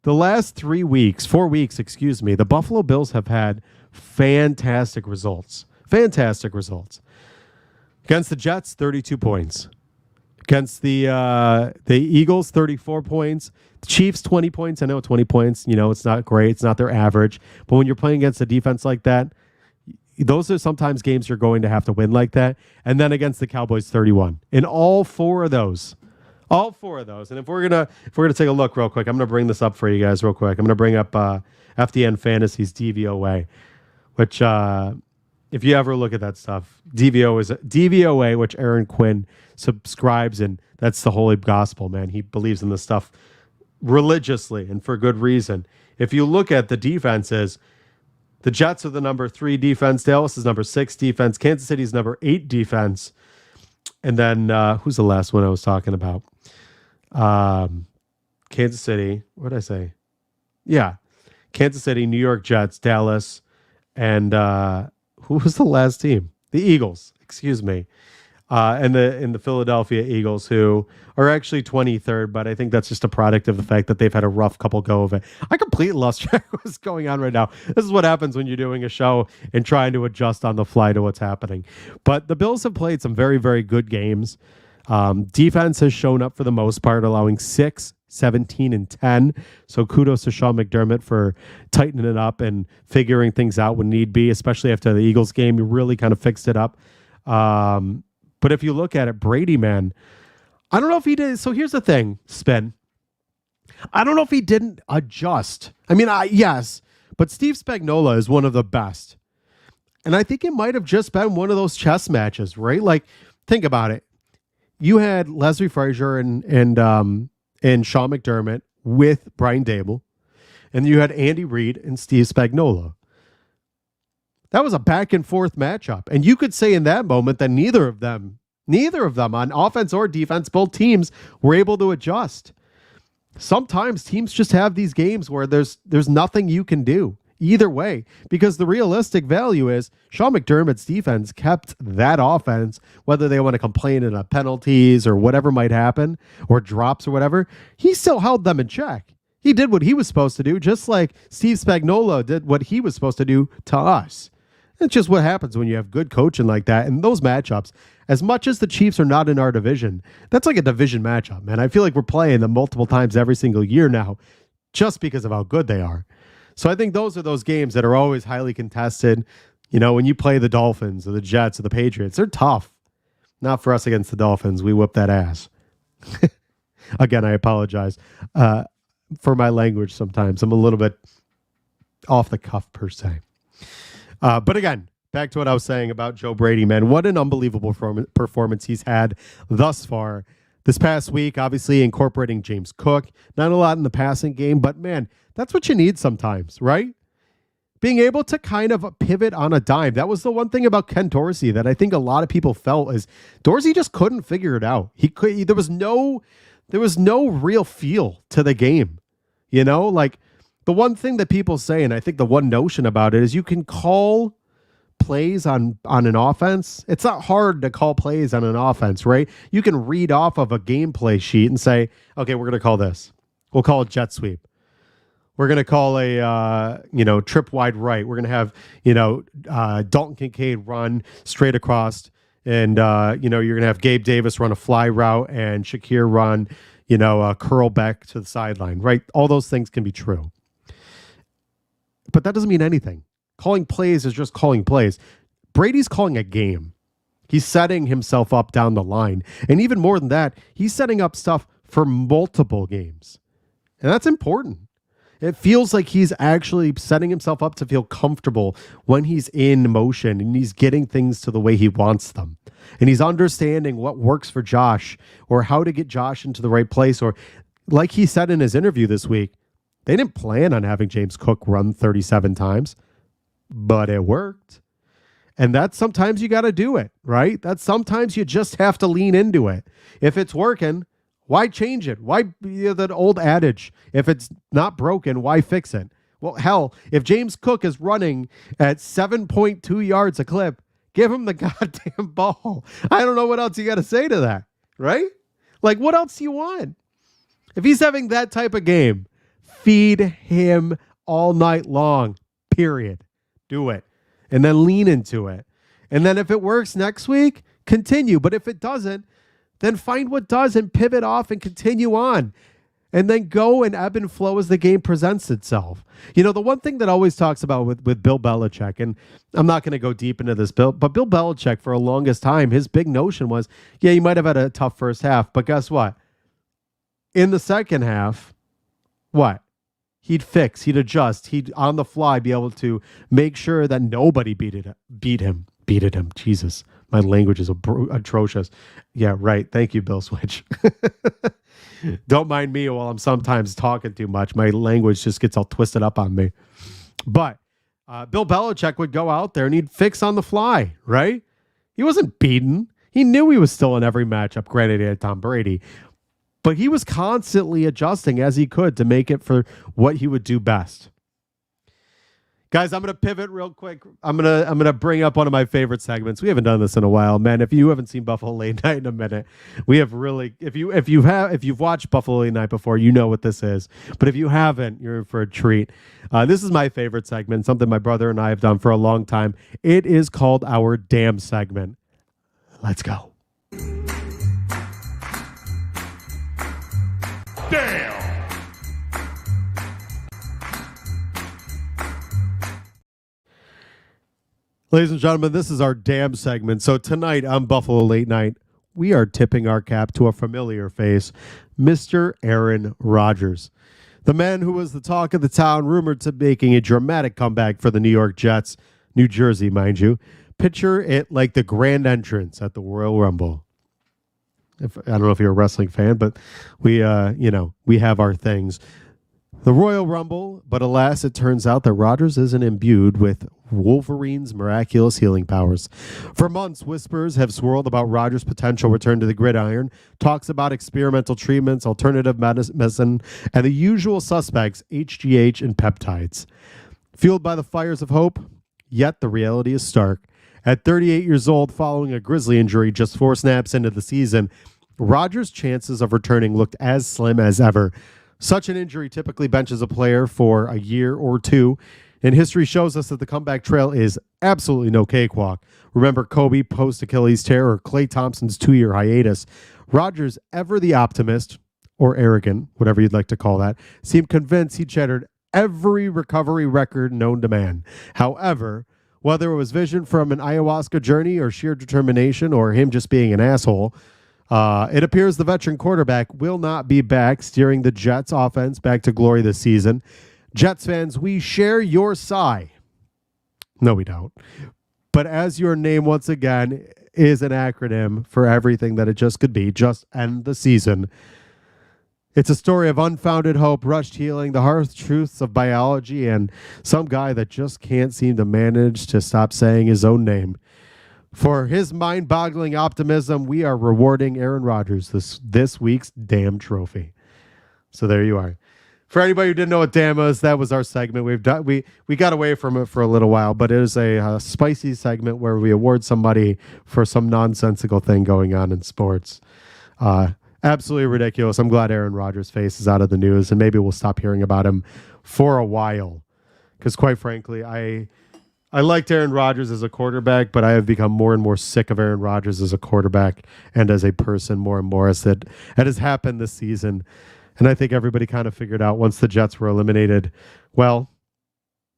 S1: the last 4 weeks, the Buffalo Bills have had fantastic results. Fantastic results. Against the Jets, 32 points. Against the Eagles, 34 points. The Chiefs, 20 points. I know 20 points, it's not great. It's not their average. But when you're playing against a defense like that, those are sometimes games you're going to have to win like that. And then against the Cowboys, 31. In all four of those. And if we're gonna take a look real quick, I'm gonna bring this up for you guys real quick. I'm gonna bring up FDN Fantasy's DVOA, which if you ever look at that stuff, DVOA, which Aaron Quinn subscribes, and that's the holy gospel, man. He believes in this stuff religiously and for good reason. If you look at the defenses, the Jets are the number 3 defense, Dallas is number 6 defense, Kansas City's number 8 defense, and then who's the last one I was talking about? Kansas City. What did I say? Yeah, Kansas City, New York Jets, Dallas, and who was the last team? The Eagles, excuse me. And the Philadelphia Eagles, who are actually 23rd, but I think that's just a product of the fact that they've had a rough couple go of it. I completely lost track of what's going on right now. This is what happens when you're doing a show and trying to adjust on the fly to what's happening. But the Bills have played some very, very good games. Defense has shown up for the most part, allowing 6, 17, and 10. So kudos to Sean McDermott for tightening it up and figuring things out when need be, especially after the Eagles game. He really kind of fixed it up. But if you look at it, Brady, man, I don't know if he did. So here's the thing, Spin. I don't know if he didn't adjust. I mean, yes, but Steve Spagnuolo is one of the best. And I think it might have just been one of those chess matches, right? Like, think about it. You had Leslie Frazier and Sean McDermott with Brian Dable, and you had Andy Reid and Steve Spagnuolo. That was a back and forth matchup. And you could say in that moment that neither of them on offense or defense, both teams were able to adjust. Sometimes teams just have these games where there's nothing you can do either way, because the realistic value is Sean McDermott's defense kept that offense, whether they want to complain in penalties or whatever might happen or drops or whatever, he still held them in check. He did what he was supposed to do, just like Steve Spagnuolo did what he was supposed to do to us. It's just what happens when you have good coaching like that. And those matchups, as much as the Chiefs are not in our division, that's like a division matchup, man. I feel like we're playing them multiple times every single year now just because of how good they are. So I think those are those games that are always highly contested. When you play the Dolphins or the Jets or the Patriots, they're tough. Not for us against the Dolphins. We whip that ass. Again, I apologize for my language sometimes. I'm a little bit off the cuff per se. But again, back to what I was saying about Joe Brady, man. What an unbelievable performance he's had thus far. This past week, obviously incorporating James Cook. Not a lot in the passing game, but man, that's what you need sometimes, right? Being able to kind of pivot on a dime. That was the one thing about Ken Dorsey that I think a lot of people felt is Dorsey just couldn't figure it out. There was no real feel to the game. Like the one thing that people say, and I think the one notion about it is you can call plays on an offense. It's not hard to call plays on an offense, right? You can read off of a gameplay sheet and say, okay, we're going to call this. We'll call it jet sweep. We're going to call a, trip wide right. We're going to have, Dalton Kincaid run straight across. And, you're going to have Gabe Davis run a fly route and Shakir run, a curl back to the sideline, right? All those things can be true. But that doesn't mean anything. Calling plays is just calling plays. Brady's calling a game. He's setting himself up down the line. And even more than that, he's setting up stuff for multiple games. And that's important. It feels like he's actually setting himself up to feel comfortable when he's in motion and he's getting things to the way he wants them. And he's understanding what works for Josh or how to get Josh into the right place. Or like he said in his interview this week, they didn't plan on having James Cook run 37 times, but it worked. And that's sometimes you got to do it, right? That's sometimes you just have to lean into it. If it's working, why change it? Why that old adage, if it's not broken, why fix it? Well, hell, if James Cook is running at 7.2 yards a clip, give him the goddamn ball. I don't know what else you got to say to that, right? Like, what else do you want? If he's having that type of game, feed him all night long, period. Do it. And then lean into it. And then if it works next week, continue. But if it doesn't, then find what does and pivot off and continue on. And then go and ebb and flow as the game presents itself. You know, the one thing that always talks about with Bill Belichick, and I'm not going to go deep into this, but Bill Belichick, for the longest time, his big notion was, yeah, you might have had a tough first half, but guess what? In the second half, what? He'd fix, he'd adjust, he'd on the fly be able to make sure that nobody beat him. Jesus, my language is atrocious. Yeah, right. Thank you, Bill Switch. Don't mind me while I'm sometimes talking too much. My language just gets all twisted up on me. But Bill Belichick would go out there and he'd fix on the fly, right? He wasn't beaten. He knew he was still in every matchup. Granted, he had Tom Brady. But he was constantly adjusting as he could to make it for what he would do best. Guys, I'm going to pivot real quick. I'm going to bring up one of my favorite segments. We haven't done this in a while, man. If you haven't seen Buffalo Late Night in a minute, we have really if you've watched Buffalo Late Night before, you know what this is. But if you haven't, you're in for a treat. This is my favorite segment, something my brother and I have done for a long time. It is called our Damn segment. Let's go.
S2: Damn!
S1: Ladies and gentlemen, this is our Damn segment. So tonight on Buffalo Late Night, we are tipping our cap to a familiar face, Mr. Aaron Rodgers. The man who was the talk of the town, rumored to making a dramatic comeback for the New York Jets, New Jersey, mind you. Picture it like the grand entrance at the Royal Rumble. I don't know if you're a wrestling fan, but we have our things. The Royal Rumble, but alas, it turns out that Rodgers isn't imbued with Wolverine's miraculous healing powers. For months, whispers have swirled about Rodgers' potential return to the gridiron, talks about experimental treatments, alternative medicine, and the usual suspects, HGH and peptides. Fueled by the fires of hope, yet the reality is stark. At 38 years old, following a Grizzly injury just 4 snaps into the season, Rodgers' chances of returning looked as slim as ever. Such an injury typically benches a player for a year or two, and history shows us that the comeback trail is absolutely no cakewalk. Remember Kobe post-Achilles tear or Klay Thompson's 2-year hiatus. Rodgers, ever the optimist, or arrogant, whatever you'd like to call that, seemed convinced he'd shattered every recovery record known to man. However, whether it was vision from an ayahuasca journey or sheer determination or him just being an asshole, it appears the veteran quarterback will not be back, steering the Jets offense back to glory this season. Jets fans, we share your sigh. No, we don't. But as your name once again is an acronym for everything that it just could be, just end the season. It's a story of unfounded hope, rushed healing, the harsh truths of biology, and some guy that just can't seem to manage to stop saying his own name. For his mind-boggling optimism, we are rewarding Aaron Rodgers this week's Damn Trophy. So there you are. For anybody who didn't know what Damn was, that was our segment. We got away from it for a little while, but it is a spicy segment where we award somebody for some nonsensical thing going on in sports. Absolutely ridiculous. I'm glad Aaron Rodgers' face is out of the news, and maybe we'll stop hearing about him for a while. Because quite frankly, I liked Aaron Rodgers as a quarterback, but I have become more and more sick of Aaron Rodgers as a quarterback and as a person more and more as that has happened this season. And I think everybody kind of figured out once the Jets were eliminated, well,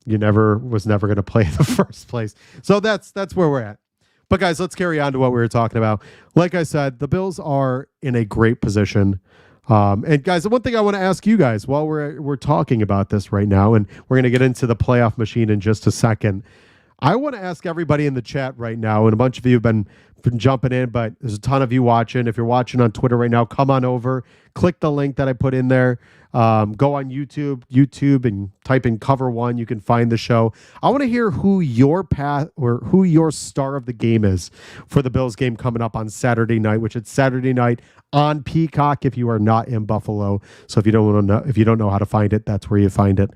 S1: was never going to play in the first place. So that's where we're at. But guys, let's carry on to what we were talking about. Like I said, the Bills are in a great position. And guys, the one thing I want to ask you guys while we're talking about this right now, and we're going to get into the playoff machine in just a second. I want to ask everybody in the chat right now, and a bunch of you have been jumping in, but there's a ton of you watching. If you're watching on Twitter right now, come on over, click the link that I put in there. Go on YouTube, and type in Cover One. You can find the show. I want to hear who your star of the game is for the Bills game coming up on Saturday night, which it's Saturday night on Peacock if you are not in Buffalo. So if you don't know how to find it, that's where you find it.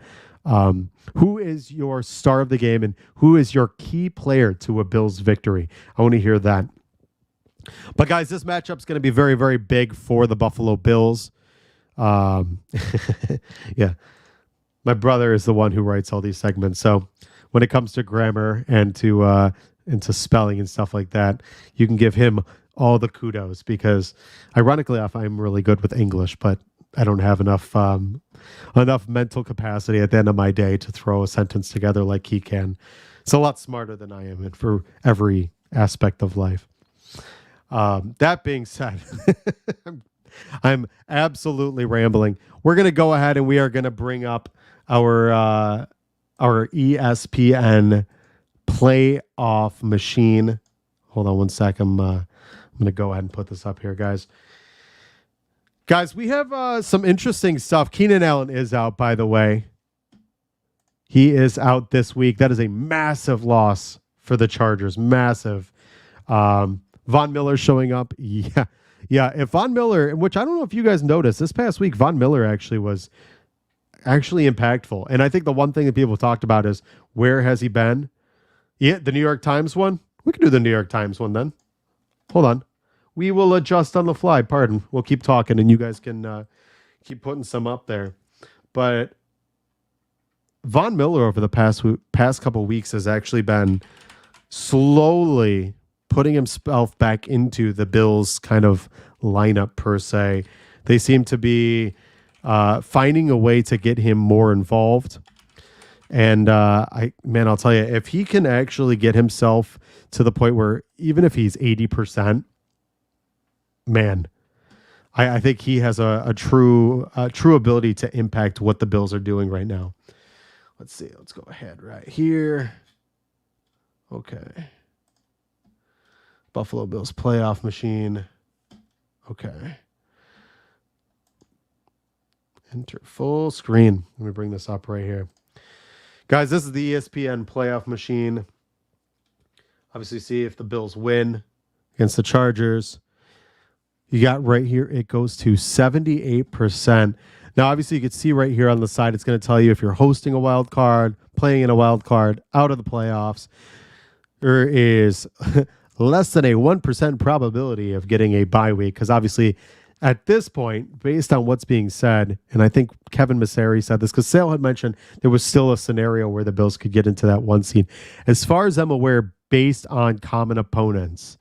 S1: Who is your star of the game and who is your key player to a Bills victory? I want to hear that. But guys, this matchup is going to be very, very big for the Buffalo Bills. Yeah, my brother is the one who writes all these segments. So when it comes to grammar and to spelling and stuff like that, you can give him all the kudos because, ironically enough, I'm really good with English, but I don't have enough mental capacity at the end of my day to throw a sentence together like he can. It's a lot smarter than I am for every aspect of life. That being said, I'm absolutely rambling. We're going to go ahead and we are going to bring up our ESPN playoff machine. Hold on one sec. I'm going to go ahead and put this up here, guys. Guys, we have some interesting stuff. Keenan Allen is out, by the way. He is out this week. That is a massive loss for the Chargers. Massive. Von Miller showing up. Yeah. If Von Miller, which I don't know if you guys noticed, this past week, Von Miller was impactful. And I think the one thing that people talked about is where has he been? Yeah, the New York Times one. We can do the New York Times one then. Hold on. We will adjust on the fly. Pardon. We'll keep talking, and you guys can keep putting some up there. But Von Miller over the past couple weeks has actually been slowly putting himself back into the Bills' kind of lineup per se. They seem to be finding a way to get him more involved. And I'll tell you, if he can actually get himself to the point where even if he's 80%. Man, I think he has a true ability to impact what the Bills are doing right now. Let's see. Let's go ahead right here. Okay. Buffalo Bills playoff machine. Okay. Enter full screen. Let me bring this up right here. Guys, this is the ESPN playoff machine. Obviously, see if the Bills win against the Chargers. You got right here, it goes to 78%. Now, obviously, you can see right here on the side, it's going to tell you if you're hosting a wild card, playing in a wild card, out of the playoffs. There is less than a 1% probability of getting a bye week because obviously at this point, based on what's being said, and I think Kevin Masseri said this because Sale had mentioned there was still a scenario where the Bills could get into that one seed. As far as I'm aware, based on common opponents,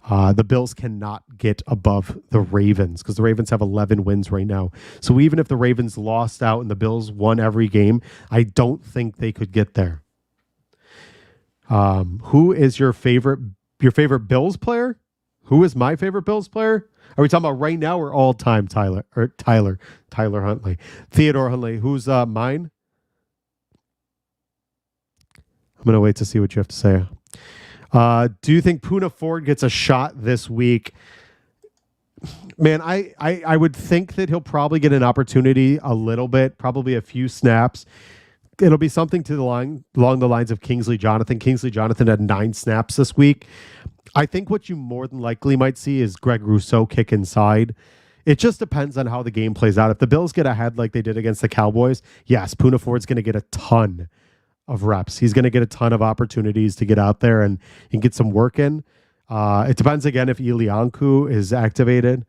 S1: the Bills cannot get above the Ravens because the Ravens have 11 wins right now. So even if the Ravens lost out and the Bills won every game, I don't think they could get there. Who is your favorite Bills player? Who is my favorite Bills player? Are we talking about right now or all time? Tyler Huntley, Theodore Huntley. Who's mine? I'm gonna wait to see what you have to say. Do you think Poona Ford gets a shot this week? Man, I would think that he'll probably get an opportunity a little bit, probably a few snaps. It'll be something along the lines of Kingsley Jonathan. Kingsley Jonathan had 9 snaps this week. I think what you more than likely might see is Greg Rousseau kick inside. It just depends on how the game plays out. If the Bills get ahead like they did against the Cowboys, yes, Poona Ford's going to get a ton of reps. He's going to get a ton of opportunities to get out there and get some work in. It depends, again, if Ilianku is activated.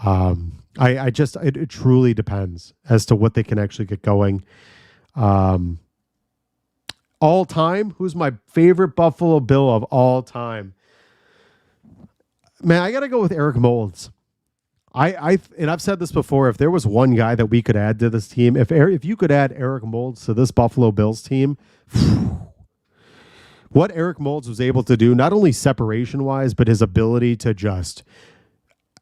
S1: It truly depends as to what they can actually get going. All time, who's my favorite Buffalo Bill of all time? Man, I got to go with Eric Mullins. And I've said this before. If there was one guy that we could add to this team, if you could add Eric Moulds to this Buffalo Bills team, what Eric Moulds was able to do, not only separation wise, but his ability to just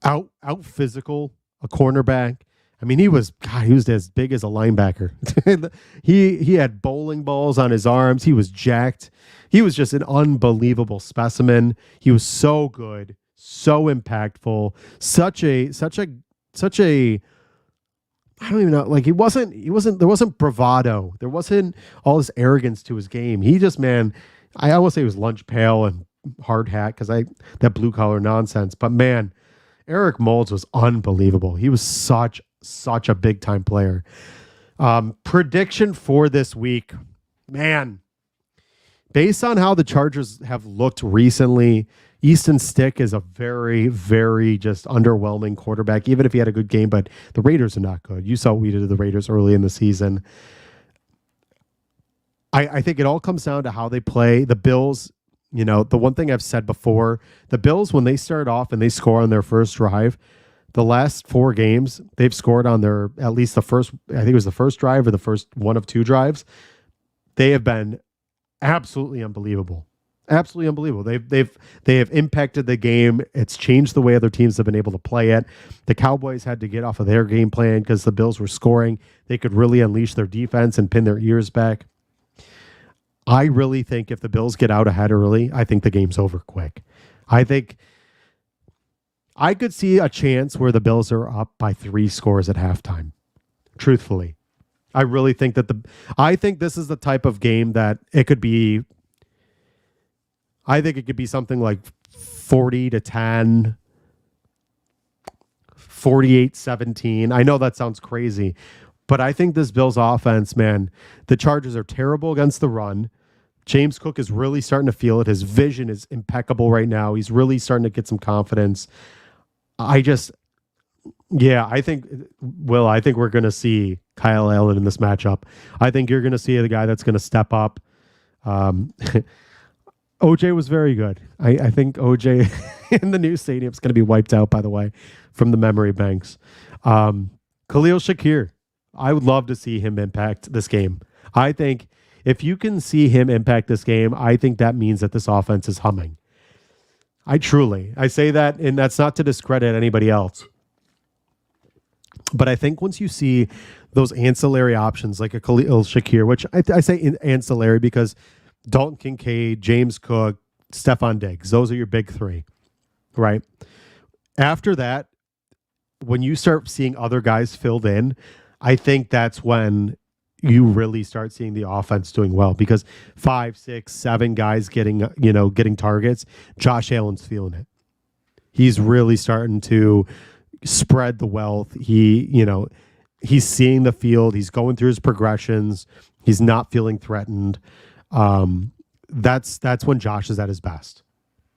S1: out physical a cornerback. I mean, he was as big as a linebacker. he had bowling balls on his arms. He was jacked. He was just an unbelievable specimen. He was so good, so impactful, such a I don't even know, like he wasn't there wasn't bravado. There wasn't all this arrogance to his game. He just, man, I almost say he was lunch pail and hard hat because that blue collar nonsense. But man, Eric Moulds was unbelievable. He was such a big time player. Prediction for this week, man, based on how the Chargers have looked recently, Easton Stick is a very, very just underwhelming quarterback, even if he had a good game, but the Raiders are not good. You saw what we did to the Raiders early in the season. I think it all comes down to how they play. The Bills, you know, the one thing I've said before, the Bills, when they start off and they score on their first drive, the last 4 games, they've scored on their, at least the first, I think it was the first drive or the first one of 2 drives. They have been absolutely unbelievable. Absolutely unbelievable. They have impacted the game. It's changed the way other teams have been able to play it. The Cowboys had to get off of their game plan because the Bills were scoring. They could really unleash their defense and pin their ears back. I really think if the Bills get out ahead early, I think the game's over quick. I think I could see a chance where the Bills are up by 3 scores at halftime. Truthfully, I really think that I think this is the type of game that it could be. I think it could be something like 40-10, 48-17. I know that sounds crazy, but I think this Bills offense, man, the Chargers are terrible against the run. James Cook is really starting to feel it. His vision is impeccable right now. He's really starting to get some confidence. I think we're going to see Kyle Allen in this matchup. I think you're going to see the guy that's going to step up. OJ was very good. I think OJ in the new stadium is going to be wiped out, by the way, from the memory banks. Khalil Shakir, I would love to see him impact this game. I think if you can see him impact this game, I think that means that this offense is humming. I say that, and that's not to discredit anybody else. But I think once you see those ancillary options like a Khalil Shakir, which I say ancillary because Dalton Kincaid, James Cook, Stephon Diggs, those are your big 3, right? After that, when you start seeing other guys filled in, I think that's when you really start seeing the offense doing well because 5, 6, 7 guys getting targets. Josh Allen's feeling it. He's really starting to spread the wealth. He's seeing the field. He's going through his progressions. He's not feeling threatened. That's when Josh is at his best.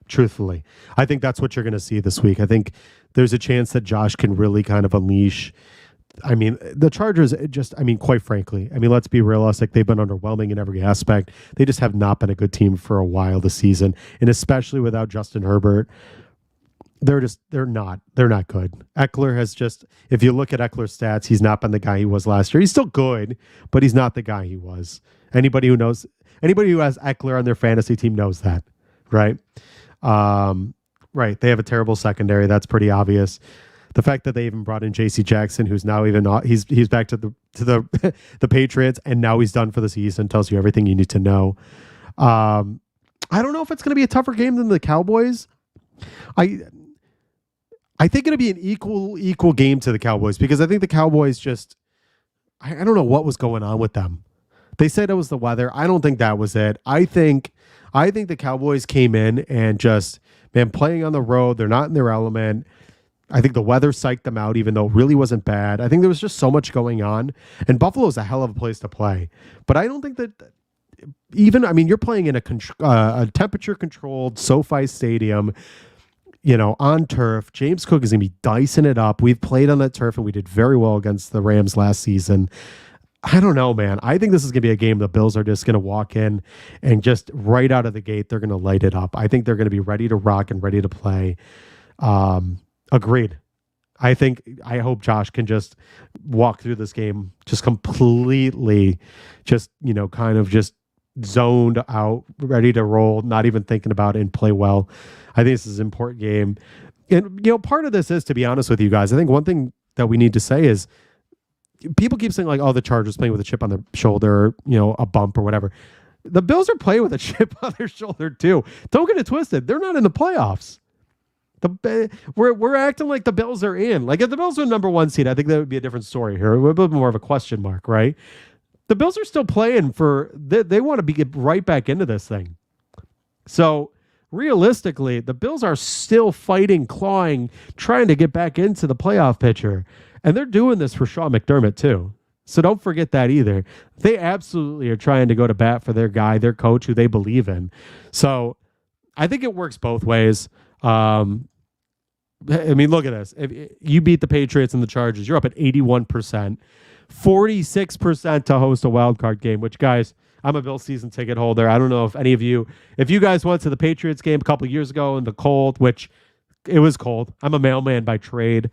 S1: Truthfully, I think that's what you're going to see this week. I think there's a chance that Josh can really kind of unleash. I mean, the Chargers quite frankly, let's be realistic. They've been underwhelming in every aspect. They just have not been a good team for a while this season. And especially without Justin Herbert, they're not good. Eckler has just, if you look at Eckler's stats, he's not been the guy he was last year. He's still good, but he's not the guy he was. Anybody who has Eckler on their fantasy team knows that, right? Right. They have a terrible secondary. That's pretty obvious. The fact that they even brought in J.C. Jackson, who's now he's back to the the Patriots, and now he's done for the season, tells you everything you need to know. I don't know if it's going to be a tougher game than the Cowboys. I think it'll be an equal game to the Cowboys because I think the Cowboys just I don't know what was going on with them. They said it was the weather. I don't think that was it. I think the Cowboys came in and just, man, playing on the road, they're not in their element. I think the weather psyched them out, even though it really wasn't bad. I think there was just so much going on. And Buffalo is a hell of a place to play. But I don't think that you're playing in a temperature-controlled SoFi Stadium, on turf. James Cook is going to be dicing it up. We've played on that turf, and we did very well against the Rams last season. I don't know, man. I think this is going to be a game the Bills are just going to walk in and just right out of the gate, they're going to light it up. I think they're going to be ready to rock and ready to play. Agreed. I hope Josh can just walk through this game just completely, just, kind of just zoned out, ready to roll, not even thinking about it, and play well. I think this is an important game. And, part of this is, to be honest with you guys, I think one thing that we need to say is people keep saying like, oh, the Chargers playing with a chip on their shoulder, a bump or whatever. The Bills are playing with a chip on their shoulder too. Don't get it twisted. They're not in the playoffs. We're acting like the Bills are in. Like if the Bills were number one seed, I think that would be a different story here. It would be more of a question mark, right? The Bills are still playing they want to get right back into this thing. So realistically, the Bills are still fighting, clawing, trying to get back into the playoff picture. And they're doing this for Sean McDermott too. So don't forget that either. They absolutely are trying to go to bat for their guy, their coach, who they believe in. So I think it works both ways. Look at this. If you beat the Patriots and the Chargers, you're up at 81%, 46% to host a wild card game, which, guys, I'm a Bills season ticket holder. I don't know if any of you, if you guys went to the Patriots game a couple of years ago in the cold, which it was cold. I'm a mailman by trade,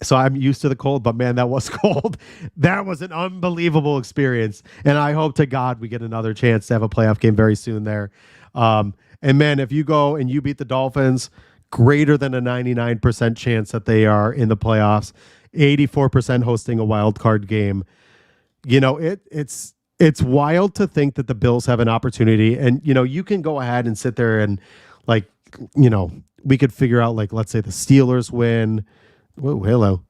S1: so I'm used to the cold, but man, that was cold. That was an unbelievable experience. And I hope to God we get another chance to have a playoff game very soon there. And man, if you go and you beat the Dolphins, greater than a 99% chance that they are in the playoffs, 84% hosting a wild card game. It's wild to think that the Bills have an opportunity, and you can go ahead and sit there and we could figure out, like, let's say the Steelers win. Whoa, hello.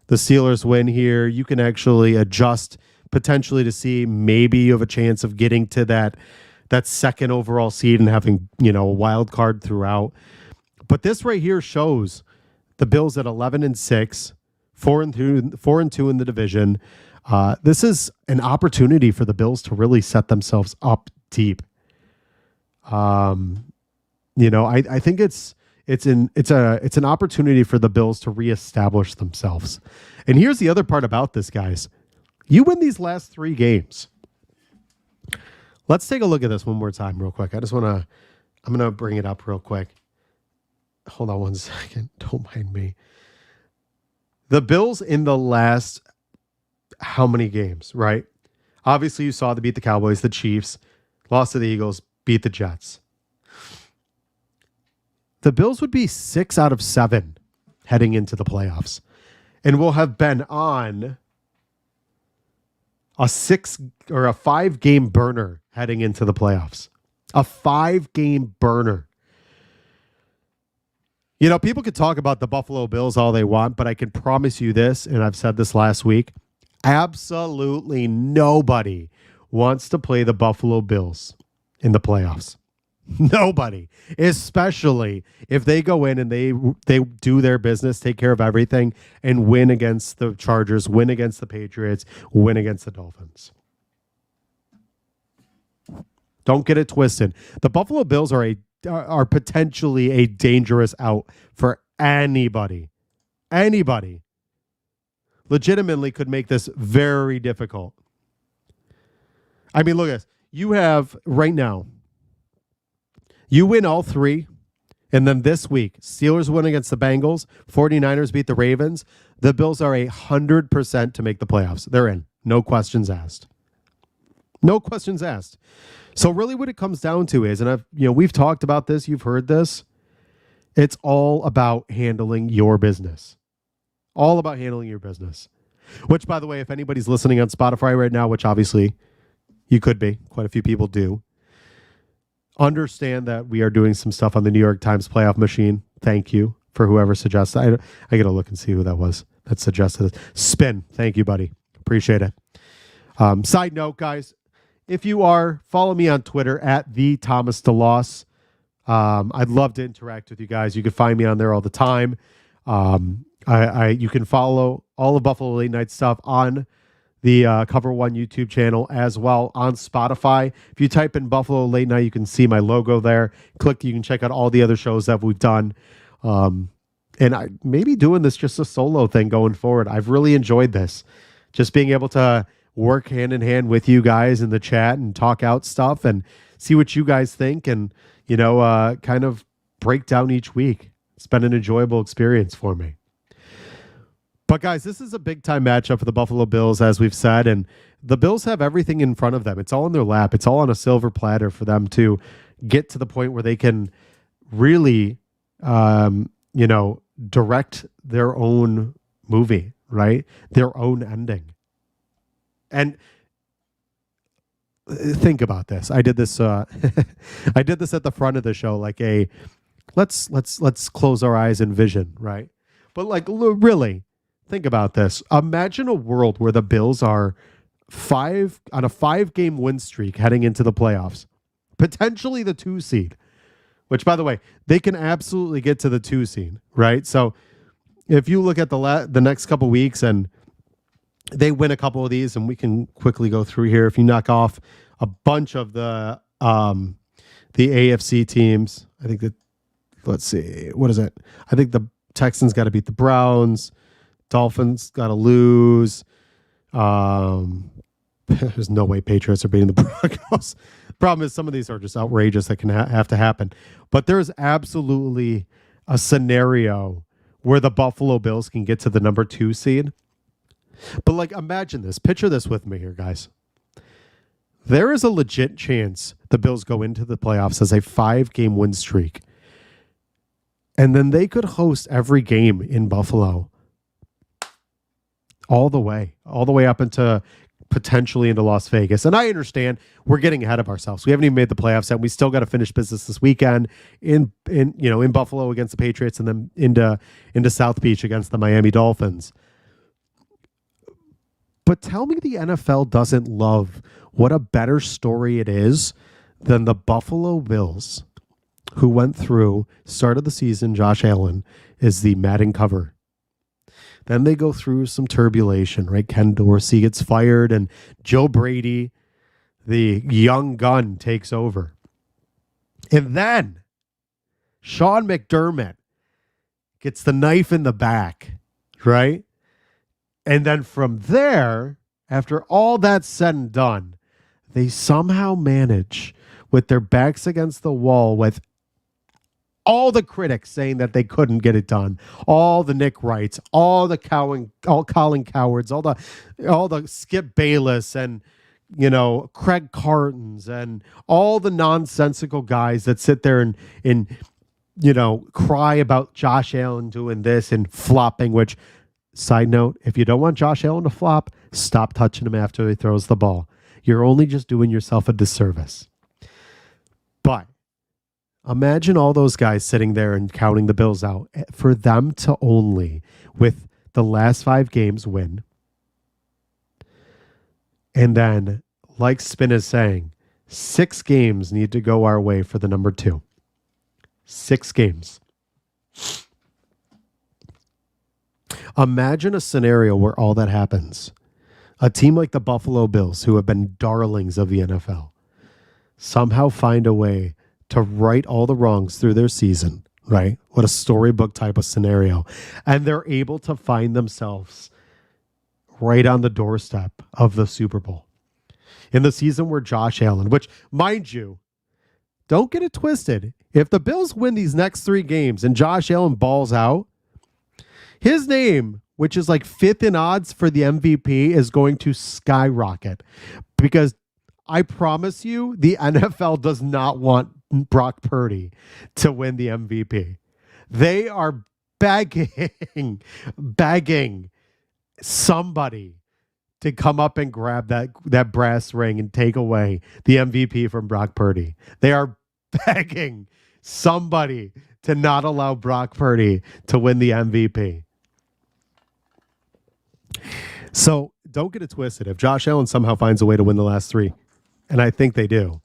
S1: The Steelers win here. You can actually adjust potentially to see maybe you have a chance of getting to that second overall seed and having, a wild card throughout. But this right here shows the Bills at 11-6, 4-2 in the division. This is an opportunity for the Bills to really set themselves up deep. I think it's an opportunity for the Bills to reestablish themselves. And here's the other part about this, guys. You win these last 3 games. Let's take a look at this one more time real quick. I'm going to bring it up real quick. Hold on one second. Don't mind me. The Bills in the last how many games, right? Obviously, you saw they beat the Cowboys, the Chiefs, lost to the Eagles, beat the Jets. The Bills would be 6 out of 7 heading into the playoffs, and will have been on a 5-game burner heading into the playoffs. A 5-game burner. People could talk about the Buffalo Bills all they want, but I can promise you this, and I've said this last week, absolutely nobody wants to play the Buffalo Bills in the playoffs. Nobody, especially if they go in and they do their business, take care of everything, and win against the Chargers, win against the Patriots, win against the Dolphins. Don't get it twisted. The Buffalo Bills are potentially a dangerous out for anybody. Anybody legitimately could make this very difficult. Look at this. You have right now, you win all 3, and then this week, Steelers win against the Bengals, 49ers beat the Ravens. The Bills are 100% to make the playoffs. They're in. No questions asked. No questions asked. So really what it comes down to is, and we've talked about this, you've heard this, it's all about handling your business. All about handling your business. Which, by the way, if anybody's listening on Spotify right now, which obviously you could be, quite a few people do, understand that we are doing some stuff on the New York Times playoff machine. Thank you for whoever suggested. I got to look and see who that was that suggested it. Spin. Thank you, buddy. Appreciate it. Side note, guys, if you are, follow me on Twitter at @ThomasDeLoss. I'd love to interact with you guys. You can find me on there all the time. You can follow all of Buffalo Late Night stuff on the Cover One YouTube channel, as well on Spotify. If you type in Buffalo Late Night, you can see my logo there. You can check out all the other shows that we've done. And I maybe doing this just a solo thing going forward. I've really enjoyed this. Just being able to work hand in hand with you guys in the chat and talk out stuff and see what you guys think and, kind of break down each week. It's been an enjoyable experience for me. But guys, this is a big time matchup for the Buffalo Bills, as we've said, and the Bills have everything in front of them. It's all in their lap. It's all on a silver platter for them to get to the point where they can really, direct their own movie, right? Their own ending. And think about this. I did this. I did this at the front of the show, like a let's close our eyes and vision, right? But like really. Think about this. Imagine a world where the Bills are on a 5-game win streak heading into the playoffs, potentially the 2 seed, which, by the way, they can absolutely get to the 2 seed, right? So if you look at the next couple weeks and they win a couple of these, and we can quickly go through here. If you knock off a bunch of the AFC teams, I think that, let's see, what is it? I think the Texans got to beat the Browns. Dolphins got to lose. There's no way Patriots are beating the Broncos. The problem is some of these are just outrageous that can have to happen. But there's absolutely a scenario where the Buffalo Bills can get to the number 2 seed. But like, imagine this. Picture this with me here, guys. There is a legit chance the Bills go into the playoffs as a 5-game win streak. And then they could host every game in Buffalo. All the way up into potentially into Las Vegas. And I understand we're getting ahead of ourselves. We haven't even made the playoffs yet. We still got to finish business this weekend in Buffalo against the Patriots, and then into South Beach against the Miami Dolphins. But tell me the NFL doesn't love what a better story it is than the Buffalo Bills, who went through, start of the season, Josh Allen is the Madden cover. Then they go through some turbulation, right? Ken Dorsey gets fired and Joe Brady, the young gun, takes over. And then Sean McDermott gets the knife in the back, right? And then from there, after all that's said and done, they somehow manage, with their backs against the wall, with all the critics saying that they couldn't get it done, all the Nick Wrights, all Colin Cowards, all the Skip Bayless and Craig Cartons and all the nonsensical guys that sit there and cry about Josh Allen doing this and flopping. Which, side note, if you don't want Josh Allen to flop, stop touching him after he throws the ball. You're only just doing yourself a disservice. But imagine all those guys sitting there and counting the Bills out, for them to only, with the last 5 games, win. And then, like Spin is saying, 6 games need to go our way for the number 2. 6 games. Imagine a scenario where all that happens. A team like the Buffalo Bills, who have been darlings of the NFL, somehow find a way to right all the wrongs through their season, right? What a storybook type of scenario. And they're able to find themselves right on the doorstep of the Super Bowl. In the season where Josh Allen, which, mind you, don't get it twisted. If the Bills win these next 3 games and Josh Allen balls out, his name, which is like 5th in odds for the MVP, is going to skyrocket. Because I promise you, the NFL does not want Brock Purdy to win the MVP. They are begging somebody to come up and grab that brass ring and take away the MVP from Brock Purdy. They are begging somebody to not allow Brock Purdy to win the MVP. So don't get it twisted. If Josh Allen somehow finds a way to win the last 3, and I think they do,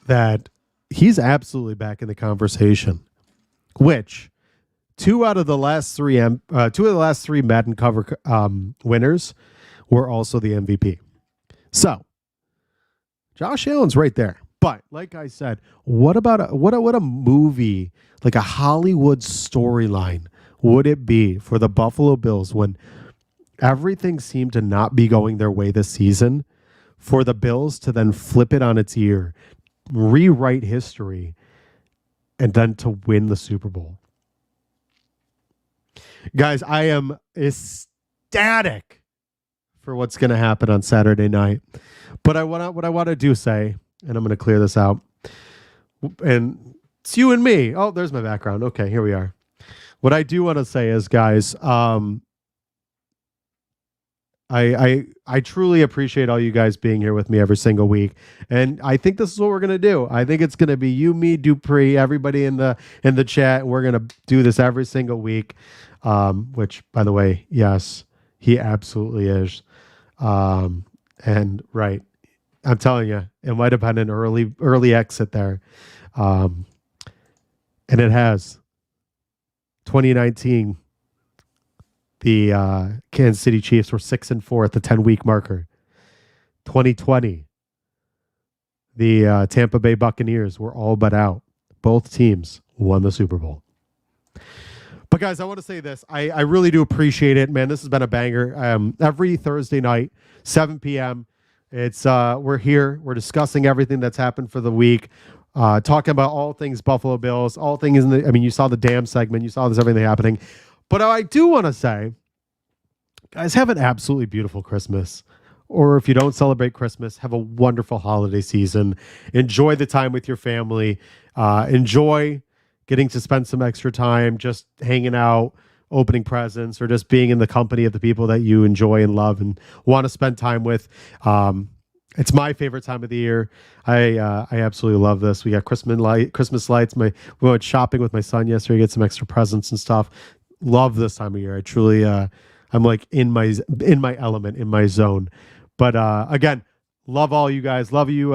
S1: that he's absolutely back in the conversation. Which 2 out of the last 3 Madden cover winners were also the MVP. So Josh Allen's right there. But like I said, what about what a movie, like a Hollywood storyline would it be for the Buffalo Bills when everything seemed to not be going their way this season, for the Bills to then flip it on its ear, rewrite history, and then to win the Super Bowl? Guys, I am ecstatic for what's going to happen on Saturday night. But what I want to do say, and I'm going to clear this out, and it's you and me. Oh, there's my background. Okay, here we are. What I do want to say is, guys, I truly appreciate all you guys being here with me every single week, and I think this is what we're gonna do. I think it's gonna be you, me, Dupree, everybody in the chat. And we're gonna do this every single week. Which, by the way, yes, he absolutely is. And right, I'm telling you, it might have been an early exit there, and it has. 2019. The Kansas City Chiefs were 6-4 at the 10-week marker. 2020, the Tampa Bay Buccaneers were all but out. Both teams won the Super Bowl. But guys, I want to say this. I really do appreciate it, man. This has been a banger. Every Thursday night, 7 p.m. It's we're here. We're discussing everything that's happened for the week. Talking about all things Buffalo Bills, all things you saw the damn segment. You saw this everything happening. But I do want to say, guys, have an absolutely beautiful Christmas. Or if you don't celebrate Christmas, have a wonderful holiday season. Enjoy the time with your family. Enjoy getting to spend some extra time just hanging out, opening presents, or just being in the company of the people that you enjoy and love and want to spend time with. It's my favorite time of the year. I absolutely love this. We got Christmas lights. We went shopping with my son yesterday, get some extra presents and stuff. Love this time of year. I truly, I'm like in my element, in my zone. But again, love all you guys. Love you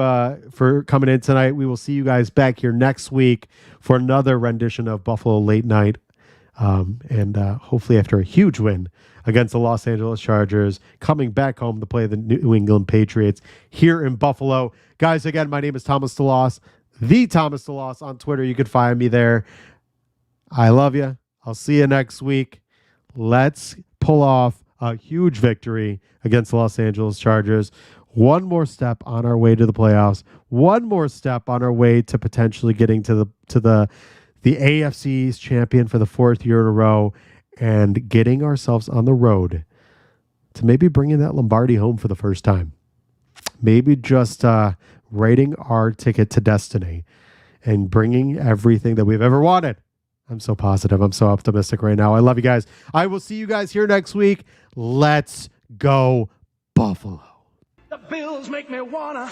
S1: for coming in tonight. We will see you guys back here next week for another rendition of Buffalo Late Night. And hopefully after a huge win against the Los Angeles Chargers, coming back home to play the New England Patriots here in Buffalo. Guys, again, my name is Thomas DeLoss, the Thomas DeLoss on Twitter. You can find me there. I love you. I'll see you next week. Let's pull off a huge victory against the Los Angeles Chargers. One more step on our way to the playoffs. One more step on our way to potentially getting to the AFC's champion for the fourth year in a row and getting ourselves on the road to maybe bringing that Lombardi home for the first time. Maybe just writing our ticket to destiny and bringing everything that we've ever wanted. I'm so positive. I'm so optimistic right now. I love you guys. I will see you guys here next week. Let's go Buffalo.
S4: The Bills make me wanna.